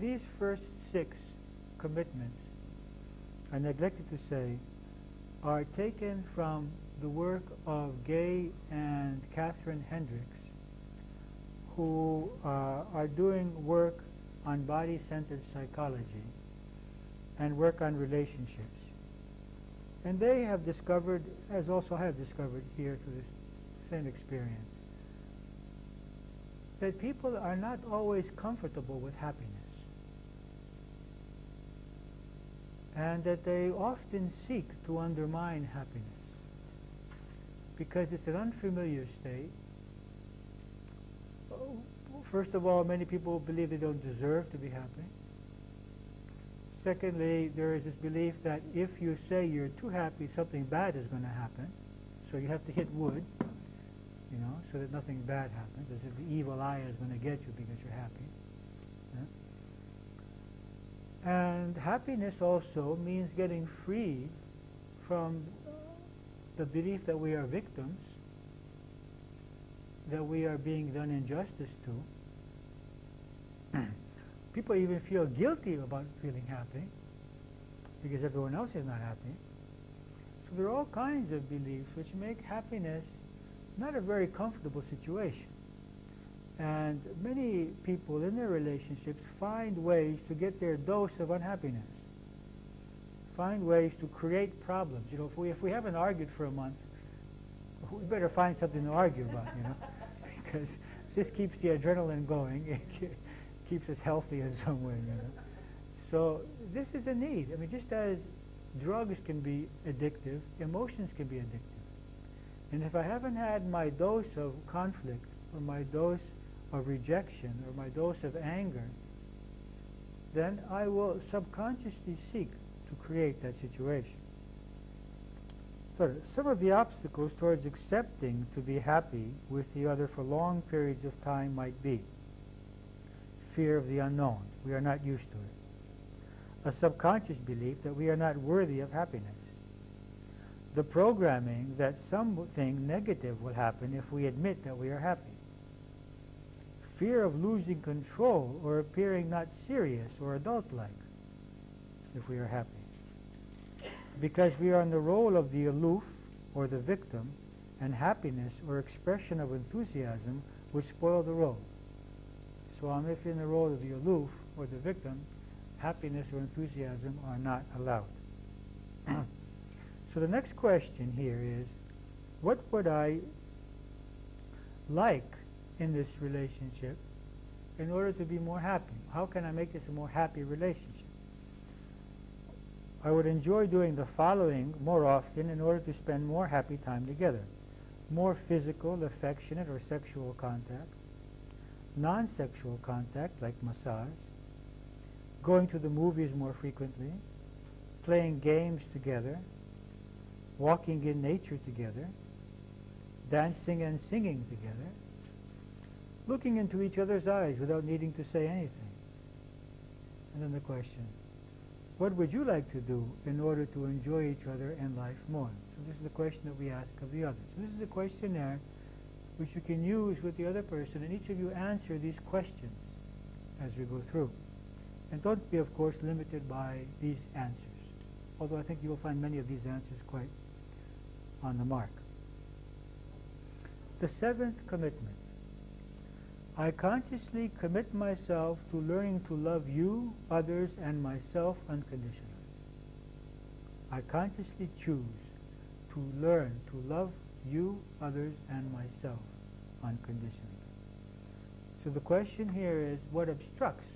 these first six commitments, I neglected to say, are taken from the work of Gay and Catherine Hendricks, who are doing work on body-centered psychology and work on relationships. And they have discovered, as also I have discovered here through this same experience, that people are not always comfortable with happiness. And that they often seek to undermine happiness because it's an unfamiliar state. First of all, many people believe they don't deserve to be happy. Secondly, there is this belief that if you say you're too happy, something bad is going to happen. So you have to hit wood, so that nothing bad happens, as if the evil eye is going to get you because you're happy. Yeah? And happiness also means getting free from the belief that we are victims, that we are being done injustice to. People even feel guilty about feeling happy because everyone else is not happy. So there are all kinds of beliefs which make happiness not a very comfortable situation. And many people in their relationships find ways to get their dose of unhappiness, find ways to create problems. If we haven't argued for a month, we better find something to argue about, because this keeps the adrenaline going. It keeps us healthy in some way, So this is a need. I mean, just as drugs can be addictive, emotions can be addictive. And if I haven't had my dose of conflict or my dose of rejection or my dose of anger, then I will subconsciously seek to create that situation. So some of the obstacles towards accepting to be happy with the other for long periods of time might be fear of the unknown. We are not used to it. A subconscious belief that we are not worthy of happiness. The programming that something negative will happen if we admit that we are happy. Fear of losing control or appearing not serious or adult-like if we are happy. Because we are in the role of the aloof or the victim, and happiness or expression of enthusiasm would spoil the role. So if in the role of the aloof or the victim, happiness or enthusiasm are not allowed. So the next question here is, what would I like in this relationship in order to be more happy? How can I make this a more happy relationship? I would enjoy doing the following more often in order to spend more happy time together. More physical, affectionate, or sexual contact. Non-sexual contact, like massage. Going to the movies more frequently. Playing games together. Walking in nature together. Dancing and singing together. Looking into each other's eyes without needing to say anything. And then the question, what would you like to do in order to enjoy each other and life more? So this is the question that we ask of the other. So this is a questionnaire which you can use with the other person, and each of you answer these questions as we go through. And don't be, of course, limited by these answers, although I think you will find many of these answers quite on the mark. The seventh commitment. I consciously commit myself to learning to love you, others, and myself unconditionally. I consciously choose to learn to love you, others, and myself unconditionally. So the question here is, what obstructs?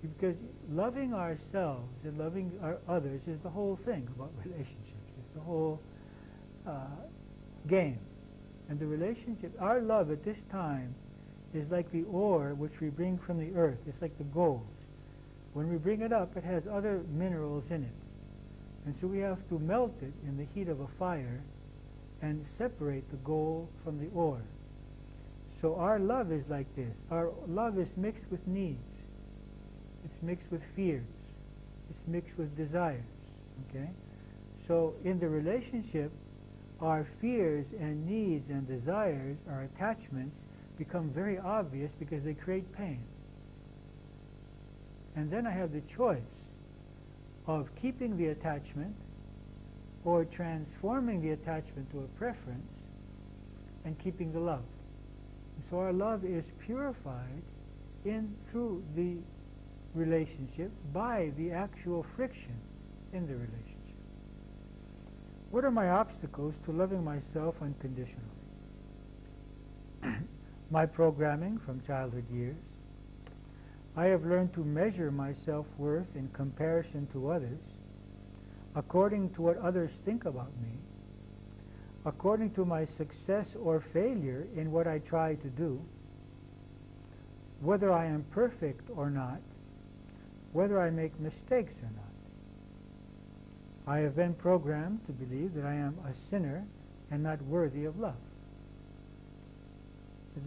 Because loving ourselves and loving our others is the whole thing about relationships. It's the whole game. And the relationship, our love at this time is like the ore which we bring from the earth. It's like the gold. When we bring it up, it has other minerals in it. And so we have to melt it in the heat of a fire and separate the gold from the ore. So our love is like this. Our love is mixed with needs. It's mixed with fears. It's mixed with desires. Okay? So in the relationship, our fears and needs and desires, our attachments, become very obvious because they create pain. And then I have the choice of keeping the attachment or transforming the attachment to a preference and keeping the love. And so our love is purified through the relationship by the actual friction in the relationship. What are my obstacles to loving myself unconditionally? My programming from childhood years. I have learned to measure my self-worth in comparison to others, according to what others think about me, according to my success or failure in what I try to do, whether I am perfect or not, whether I make mistakes or not. I have been programmed to believe that I am a sinner and not worthy of love. This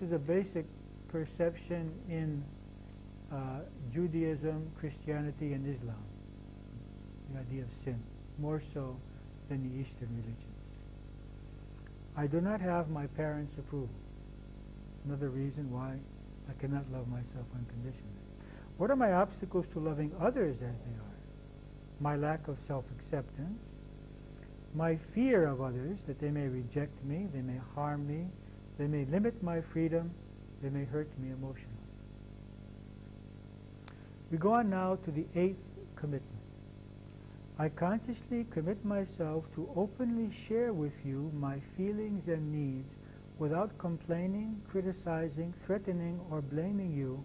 is a basic perception in Judaism, Christianity, and Islam. The idea of sin, more so than the Eastern religions. I do not have my parents' approval. Another reason why I cannot love myself unconditionally. What are my obstacles to loving others as they are? My lack of self-acceptance, my fear of others, that they may reject me, they may harm me, they may limit my freedom, they may hurt me emotionally. We go on now to the 8th commitment. I consciously commit myself to openly share with you my feelings and needs without complaining, criticizing, threatening, or blaming you,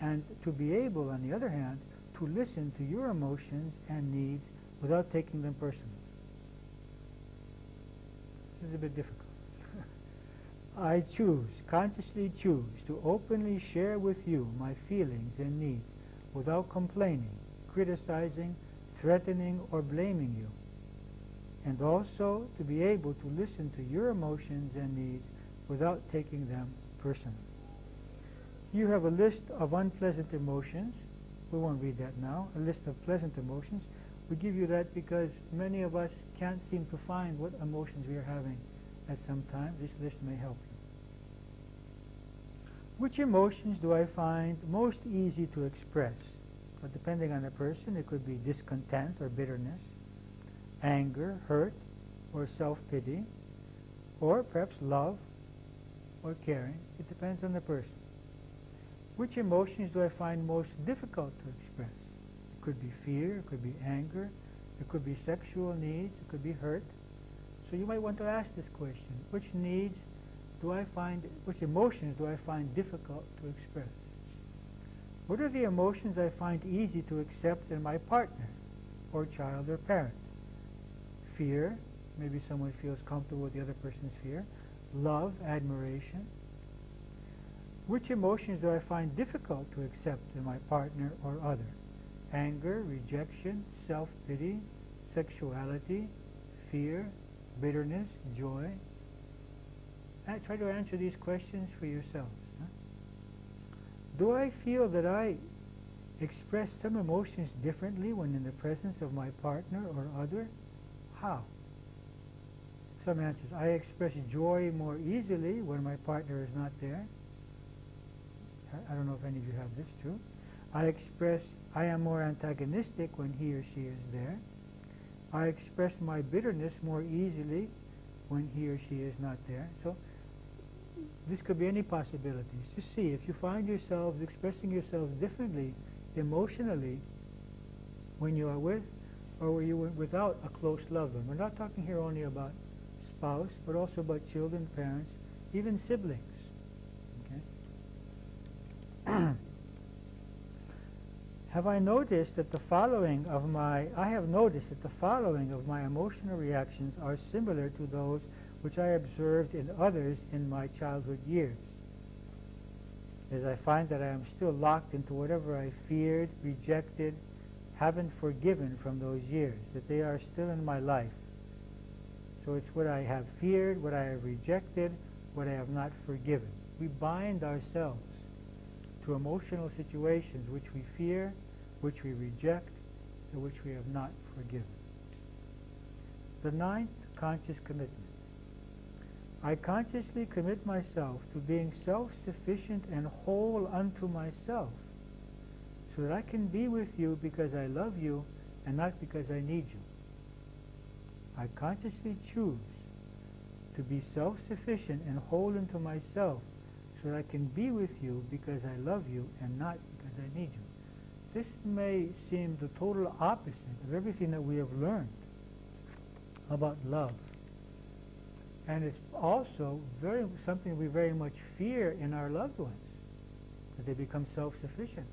and to be able, on the other hand, to listen to your emotions and needs without taking them personally. This is a bit difficult. I consciously choose, to openly share with you my feelings and needs without complaining, criticizing, threatening, or blaming you, and also to be able to listen to your emotions and needs without taking them personally. You have a list of unpleasant emotions. We won't read that now. A list of pleasant emotions. We give you that because many of us can't seem to find what emotions we are having at some time. This list may help you. Which emotions do I find most easy to express? Well, depending on the person, it could be discontent or bitterness, anger, hurt, or self-pity, or perhaps love or caring. It depends on the person. Which emotions do I find most difficult to express? It could be fear, it could be anger, it could be sexual needs, it could be hurt. So you might want to ask this question: which emotions do I find difficult to express? What are the emotions I find easy to accept in my partner, or child, or parent? Fear, maybe someone feels comfortable with the other person's fear. Love, admiration. Which emotions do I find difficult to accept in my partner or other? Anger, rejection, self-pity, sexuality, fear, bitterness, joy. And try to answer these questions for yourselves. Huh? Do I feel that I express some emotions differently when in the presence of my partner or other? How? Some answers. I express joy more easily when my partner is not there. I don't know if any of you have this too. I am more antagonistic when he or she is there. I express my bitterness more easily when he or she is not there. So this could be any possibilities. Just see, if you find yourselves expressing yourselves differently emotionally when you are with or when you are without a close loved one. We're not talking here only about spouse, but also about children, parents, even siblings. Okay? I have noticed that the following of my emotional reactions are similar to those which I observed in others in my childhood years. As I find that I am still locked into whatever I feared, rejected, haven't forgiven from those years, that they are still in my life. So it's what I have feared, what I have rejected, what I have not forgiven. We bind ourselves to emotional situations which we fear, which we reject, and which we have not forgiven. The ninth, conscious commitment. I consciously commit myself to being self-sufficient and whole unto myself, so that I can be with you because I love you and not because I need you. I consciously choose to be self-sufficient and whole unto myself, so that I can be with you because I love you and not because I need you. This may seem the total opposite of everything that we have learned about love. And it's also something we very much fear in our loved ones, that they become self-sufficient.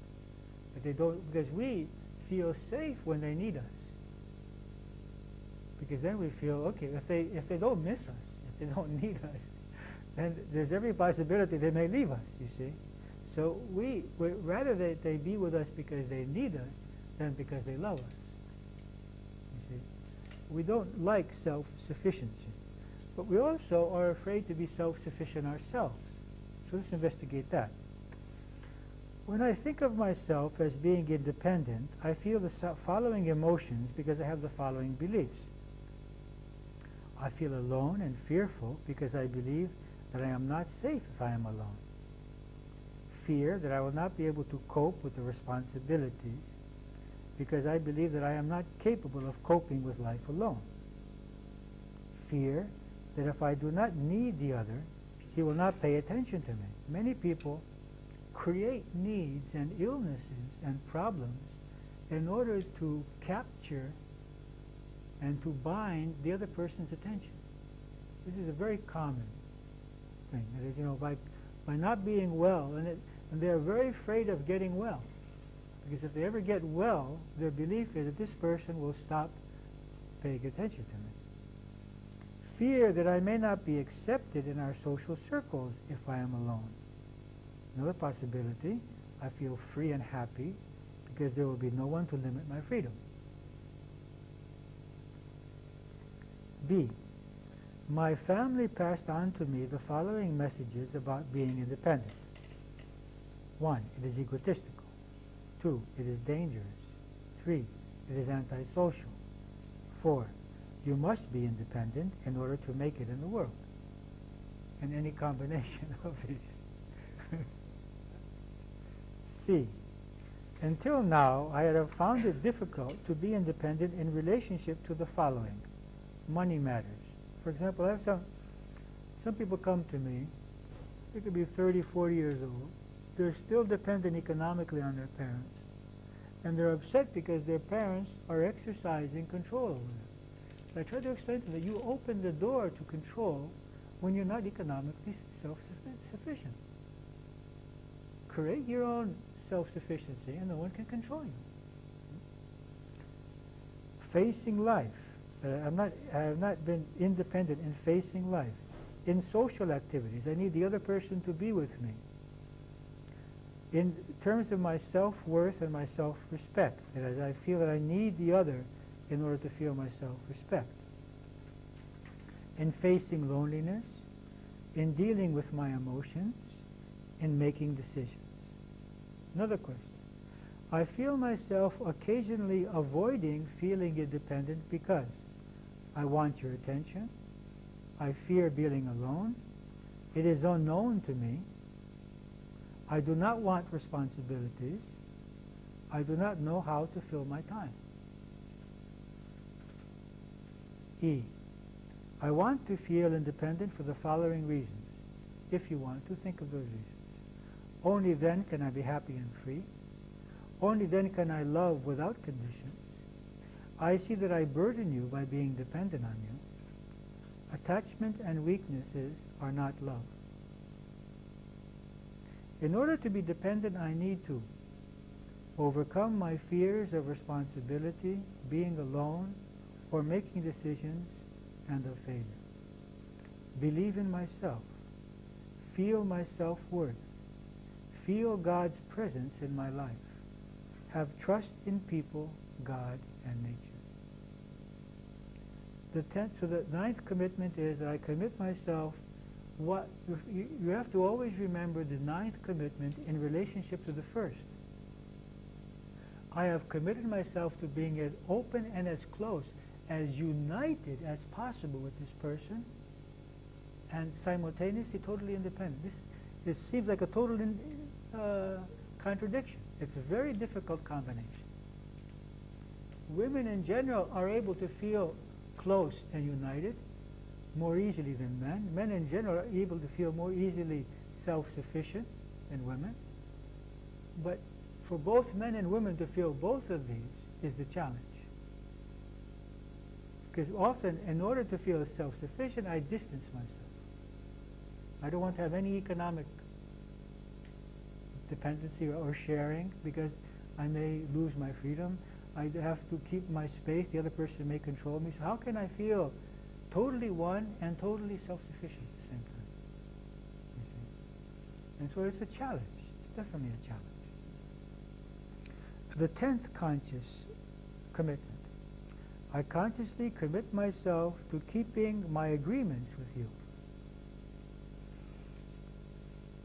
But they don't, because we feel safe when they need us. Because then we feel, okay, if they don't miss us, if they don't need us, then there's every possibility they may leave us, you see. So we rather they be with us because they need us than because they love us. You see, we don't like self-sufficiency, but we also are afraid to be self-sufficient ourselves. So let's investigate that. When I think of myself as being independent, I feel the following emotions because I have the following beliefs. I feel alone and fearful because I believe that I am not safe if I am alone. Fear that I will not be able to cope with the responsibilities because I believe that I am not capable of coping with life alone. Fear that if I do not need the other, he will not pay attention to me. Many people create needs and illnesses and problems in order to capture and to bind the other person's attention. This is a very common thing. That is, by not being well, and they're very afraid of getting well, because if they ever get well, their belief is that this person will stop paying attention to me. Fear that I may not be accepted in our social circles if I am alone. Another possibility, I feel free and happy because there will be no one to limit my freedom. B. My family passed on to me the following messages about being independent. 1. It is egotistical. 2. It is dangerous. 3. It is antisocial. 4. You must be independent in order to make it in the world. And any combination of these. C. Until now, I have found it difficult to be independent in relationship to the following. Money matters. For example, I have some people come to me, they could be 30, 40 years old. They're still dependent economically on their parents. And they're upset because their parents are exercising control over them. So I try to explain to them that you open the door to control when you're not economically self-sufficient. Create your own self-sufficiency and no one can control you. Facing life. I have not been independent in facing life. In social activities, I need the other person to be with me. In terms of my self-worth and my self-respect, that as I feel that I need the other in order to feel my self-respect. In facing loneliness, in dealing with my emotions, in making decisions. Another question. I feel myself occasionally avoiding feeling independent because I want your attention, I fear being alone, it is unknown to me, I do not want responsibilities, I do not know how to fill my time. E. I want to feel independent for the following reasons. if you want to, think of those reasons. Only then can I be happy and free. Only then can I love without conditions. I see that I burden you by being dependent on you. Attachment and weaknesses are not love. In order to be dependent, I need to overcome my fears of responsibility, being alone, or making decisions, and of failure. Believe in myself. Feel my self-worth. Feel God's presence in my life. Have trust in people, God, and nature. So the ninth commitment is that I commit myself. You have to always remember the ninth commitment in relationship to the first. I have committed myself to being as open and as close, as united as possible with this person, and simultaneously totally independent. This seems like a total contradiction. It's a very difficult combination. Women in general are able to feel close and united more easily than men. Men in general are able to feel more easily self-sufficient than women. But for both men and women to feel both of these is the challenge. Because often, in order to feel self-sufficient, I distance myself. I don't want to have any economic dependency or sharing, because I may lose my freedom. I have to keep my space. The other person may control me. So how can I feel totally one and totally self-sufficient at the same time? You see? And so it's a challenge. It's definitely a challenge. The 10th conscious commitment. I consciously commit myself to keeping my agreements with you.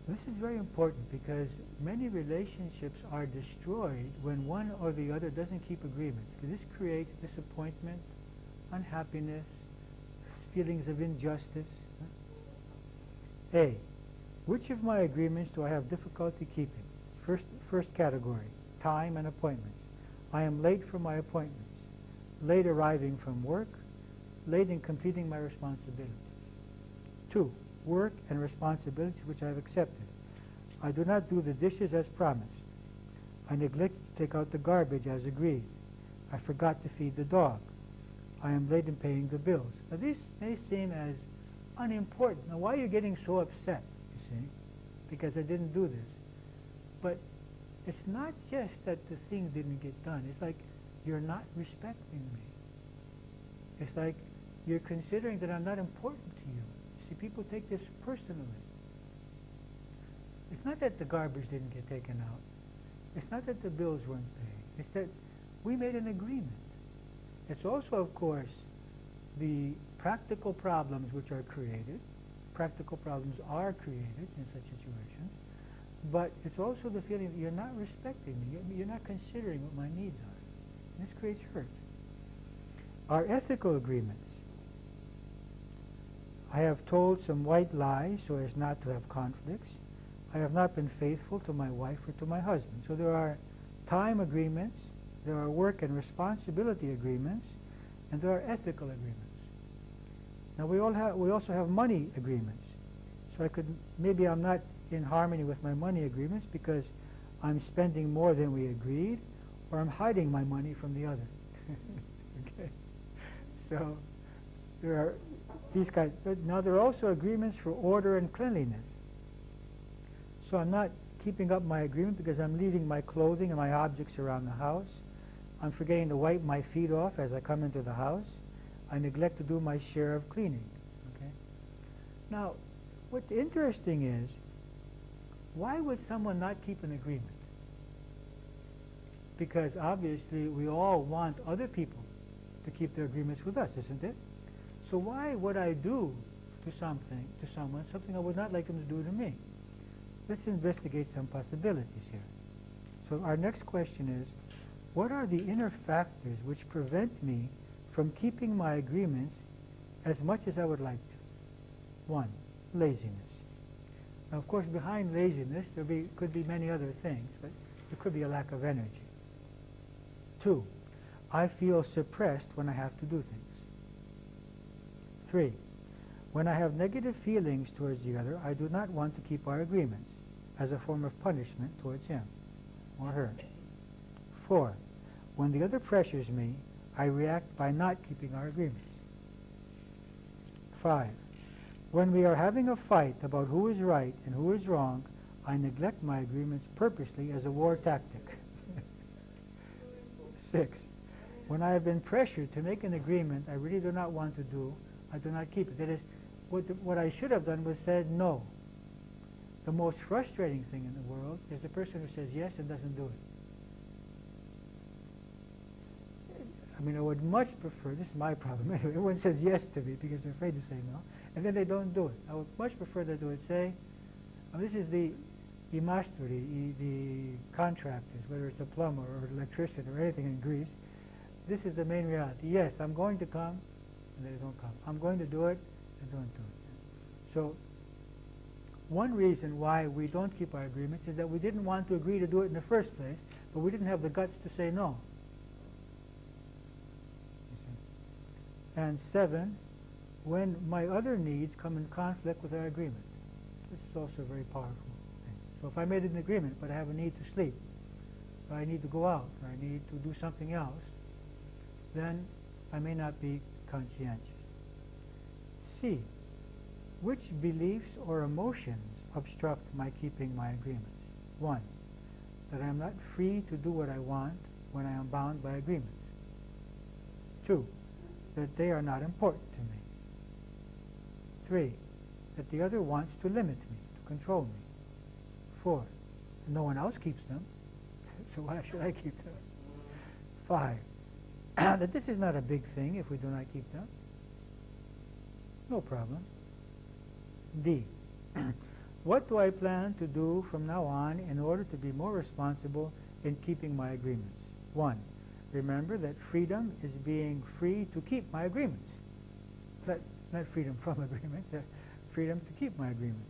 This is very important because many relationships are destroyed when one or the other doesn't keep agreements. This creates disappointment, unhappiness, feelings of injustice. A. Which of my agreements do I have difficulty keeping? First category, time and appointments. I am late for my appointments, late arriving from work, late in completing my responsibilities. 2. Work and responsibilities which I have accepted. I do not do the dishes as promised. I neglect to take out the garbage as agreed. I forgot to feed the dog. I am late in paying the bills. Now these may seem as unimportant. Now why are you getting so upset, you see? Because I didn't do this. But it's not just that the thing didn't get done. It's like you're not respecting me. It's like you're considering that I'm not important to you. See, people take this personally. It's not that the garbage didn't get taken out. It's not that the bills weren't paid. It's that we made an agreement. It's also, of course, the practical problems which are created. Practical problems are created in such situations. But it's also the feeling that you're not respecting me. You're not considering what my needs are. This creates hurt. Our ethical agreements. I have told some white lies so as not to have conflicts. I have not been faithful to my wife or to my husband. So there are time agreements, there are work and responsibility agreements, and there are ethical agreements. Now we also have money agreements. So maybe I'm not in harmony with my money agreements because I'm spending more than we agreed, or I'm hiding my money from the other. Okay. So there are these kinds. Now there are also agreements for order and cleanliness. So I'm not keeping up my agreement because I'm leaving my clothing and my objects around the house. I'm forgetting to wipe my feet off as I come into the house. I neglect to do my share of cleaning. Okay. Now, what's interesting is, why would someone not keep an agreement? Because obviously we all want other people to keep their agreements with us, isn't it? So why would I do to someone, something I would not like them to do to me? Let's investigate some possibilities here. So our next question is, what are the inner factors which prevent me from keeping my agreements as much as I would like to? 1, laziness. Now, of course, behind laziness, could be many other things, but there could be a lack of energy. 2, I feel suppressed when I have to do things. 3, When I have negative feelings towards the other, I do not want to keep our agreements as a form of punishment towards him or her. 4. When the other pressures me, I react by not keeping our agreements. 5. When we are having a fight about who is right and who is wrong, I neglect my agreements purposely as a war tactic. 6. When I have been pressured to make an agreement I really do not want to do, I do not keep it. That is, what I should have done was said no. The most frustrating thing in the world is the person who says yes and doesn't do it. I mean, I would much prefer, this is my problem anyway, everyone says yes to me because they're afraid to say no, and then they don't do it. I would much prefer that they would say, this is the masturi, the contractors, whether it's a plumber or an electrician or anything in Greece, this is the main reality. Yes, I'm going to come, and they don't come. I'm going to do it, and don't do it. So, one reason why we don't keep our agreements is that we didn't want to agree to do it in the first place, but we didn't have the guts to say no. And 7, when my other needs come in conflict with our agreement. This is also a very powerful thing. So if I made an agreement, but I have a need to sleep, or I need to go out, or I need to do something else, then I may not be conscientious. C. Which beliefs or emotions obstruct my keeping my agreements? 1. That I am not free to do what I want when I am bound by agreements. 2. That they are not important to me. 3. That the other wants to limit me, to control me. 4. No one else keeps them, so why should I keep them? 5. That this is not a big thing if we do not keep them. No problem. D. What do I plan to do from now on in order to be more responsible in keeping my agreements? 1. Remember that freedom is being free to keep my agreements. Not freedom from agreements, freedom to keep my agreements.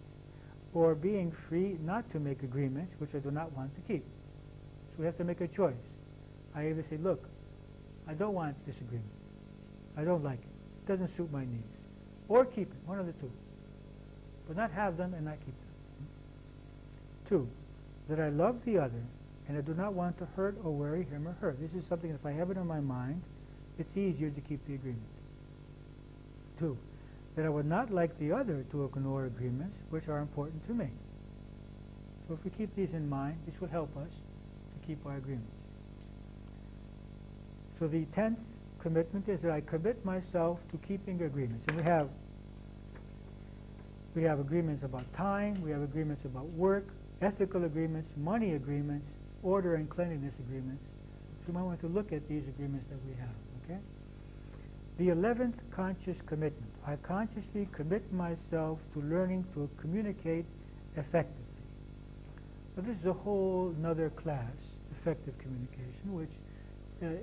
Or being free not to make agreements which I do not want to keep. So we have to make a choice. I either say, look, I don't want this agreement. I don't like it. It doesn't suit my needs. Or keep it, one of the two. But not have them and not keep them. 2, that I love the other and I do not want to hurt or worry him or her. This is something, if I have it in my mind, it's easier to keep the agreement. 2, that I would not like the other to ignore agreements which are important to me. So if we keep these in mind, this will help us to keep our agreements. So the 10th commitment is that I commit myself to keeping agreements. And we have agreements about time, we have agreements about work, ethical agreements, money agreements, order and cleanliness agreements. So you might want to look at these agreements that we have, okay? The 11th conscious commitment. I consciously commit myself to learning to communicate effectively. Now this is a whole other class, effective communication, which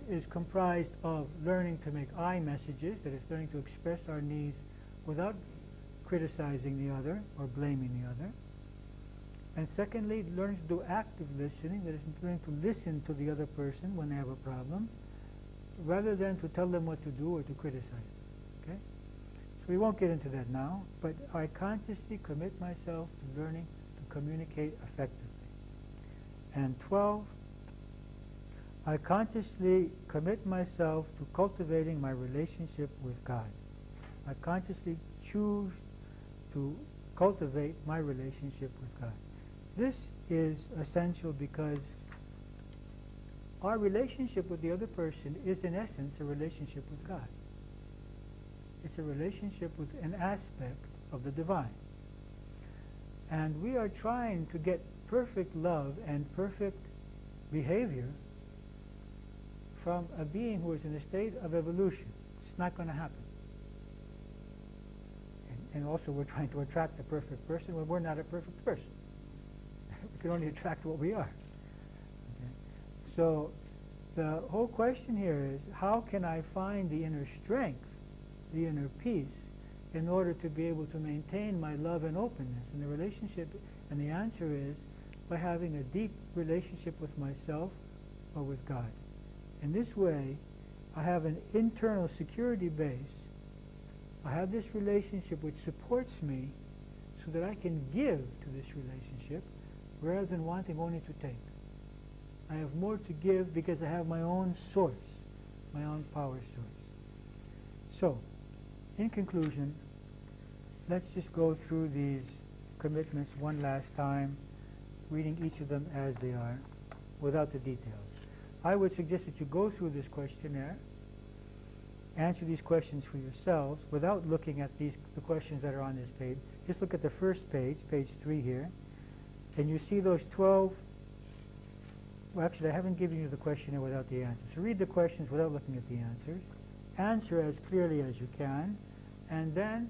is comprised of learning to make I messages, that is learning to express our needs without criticizing the other or blaming the other. And secondly, learning to do active listening, that is learning to listen to the other person when they have a problem, rather than to tell them what to do or to criticize them. Okay? So we won't get into that now, but I consciously commit myself to learning to communicate effectively. And 12, I consciously commit myself to cultivating my relationship with God. I consciously choose to cultivate my relationship with God. This is essential because our relationship with the other person is in essence a relationship with God. It's a relationship with an aspect of the divine. And we are trying to get perfect love and perfect behavior from a being who is in a state of evolution. It's not going to happen. And also we're trying to attract a perfect person when we're not a perfect person. We can only attract what we are. Okay? So the whole question here is, how can I find the inner strength, the inner peace, in order to be able to maintain my love and openness in the relationship? And the answer is by having a deep relationship with myself or with God. In this way, I have an internal security base I have this relationship which supports me so that I can give to this relationship rather than wanting only to take. I have more to give because I have my own source, my own power source. So, in conclusion, let's just go through these commitments one last time, reading each of them as they are, without the details. I would suggest that you go through this questionnaire, answer these questions for yourselves without looking at the questions that are on this page. Just look at the first page, page 3 here, and you see those 12. Well, actually, I haven't given you the questionnaire without the answers. So read the questions without looking at the answers. Answer as clearly as you can, and then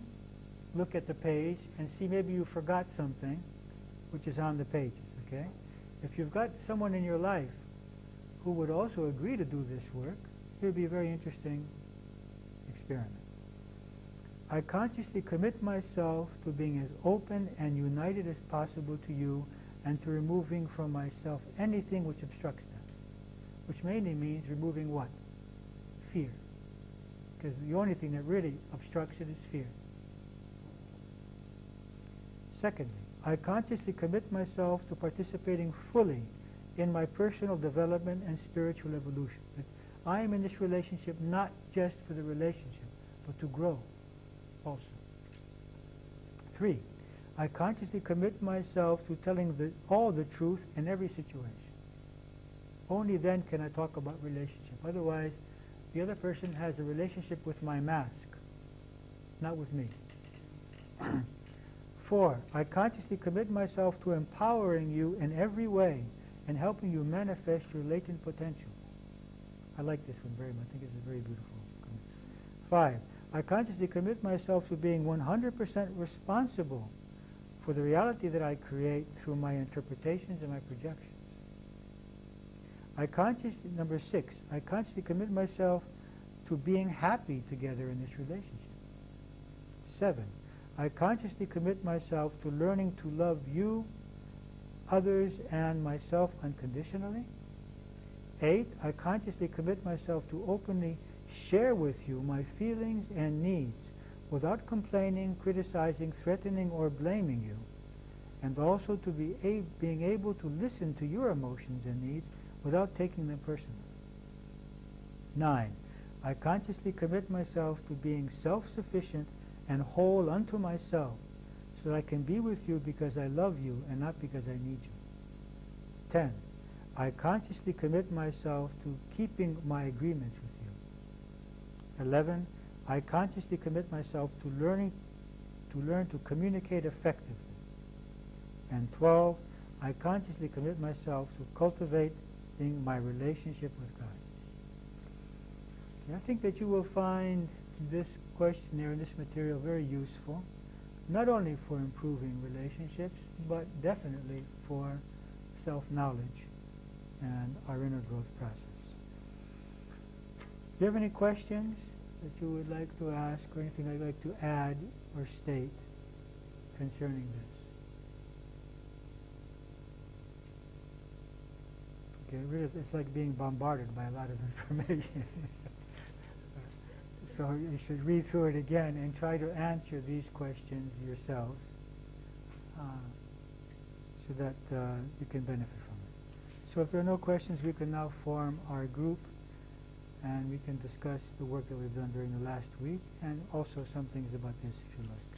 look at the page and see maybe you forgot something which is on the pages, okay? If you've got someone in your life who would also agree to do this work, it would be a very interesting experiment. I consciously commit myself to being as open and united as possible to you and to removing from myself anything which obstructs that, which mainly means removing what? Fear. Because the only thing that really obstructs it is fear. Secondly, I consciously commit myself to participating fully in my personal development and spiritual evolution. That I am in this relationship not just for the relationship, but to grow also. 3, I consciously commit myself to telling all the truth in every situation. Only then can I talk about relationship. Otherwise, the other person has a relationship with my mask, not with me. 4, I consciously commit myself to empowering you in every way and helping you manifest your latent potential. I like this one very much. I think it's a very beautiful one. 5, I consciously commit myself to being 100% responsible for the reality that I create through my interpretations and my projections. Number 6, I consciously commit myself to being happy together in this relationship. 7, I consciously commit myself to learning to love you, others, and myself unconditionally. 8, I consciously commit myself to openly share with you my feelings and needs without complaining, criticizing, threatening, or blaming you, and also to being able to listen to your emotions and needs without taking them personally. 9, I consciously commit myself to being self-sufficient and whole unto myself, so that I can be with you because I love you and not because I need you. 10, I consciously commit myself to keeping my agreements with you. 11, I consciously commit myself to learn to communicate effectively. And 12, I consciously commit myself to cultivating my relationship with God. Okay, I think that you will find this questionnaire and this material very useful, not only for improving relationships, but definitely for self-knowledge and our inner growth process. Do you have any questions that you would like to ask, or anything I'd like to add or state concerning this? Okay, really, it's like being bombarded by a lot of information. So you should read through it again and try to answer these questions yourselves so that you can benefit from it. So if there are no questions, we can now form our group and we can discuss the work that we've done during the last week and also some things about this if you like.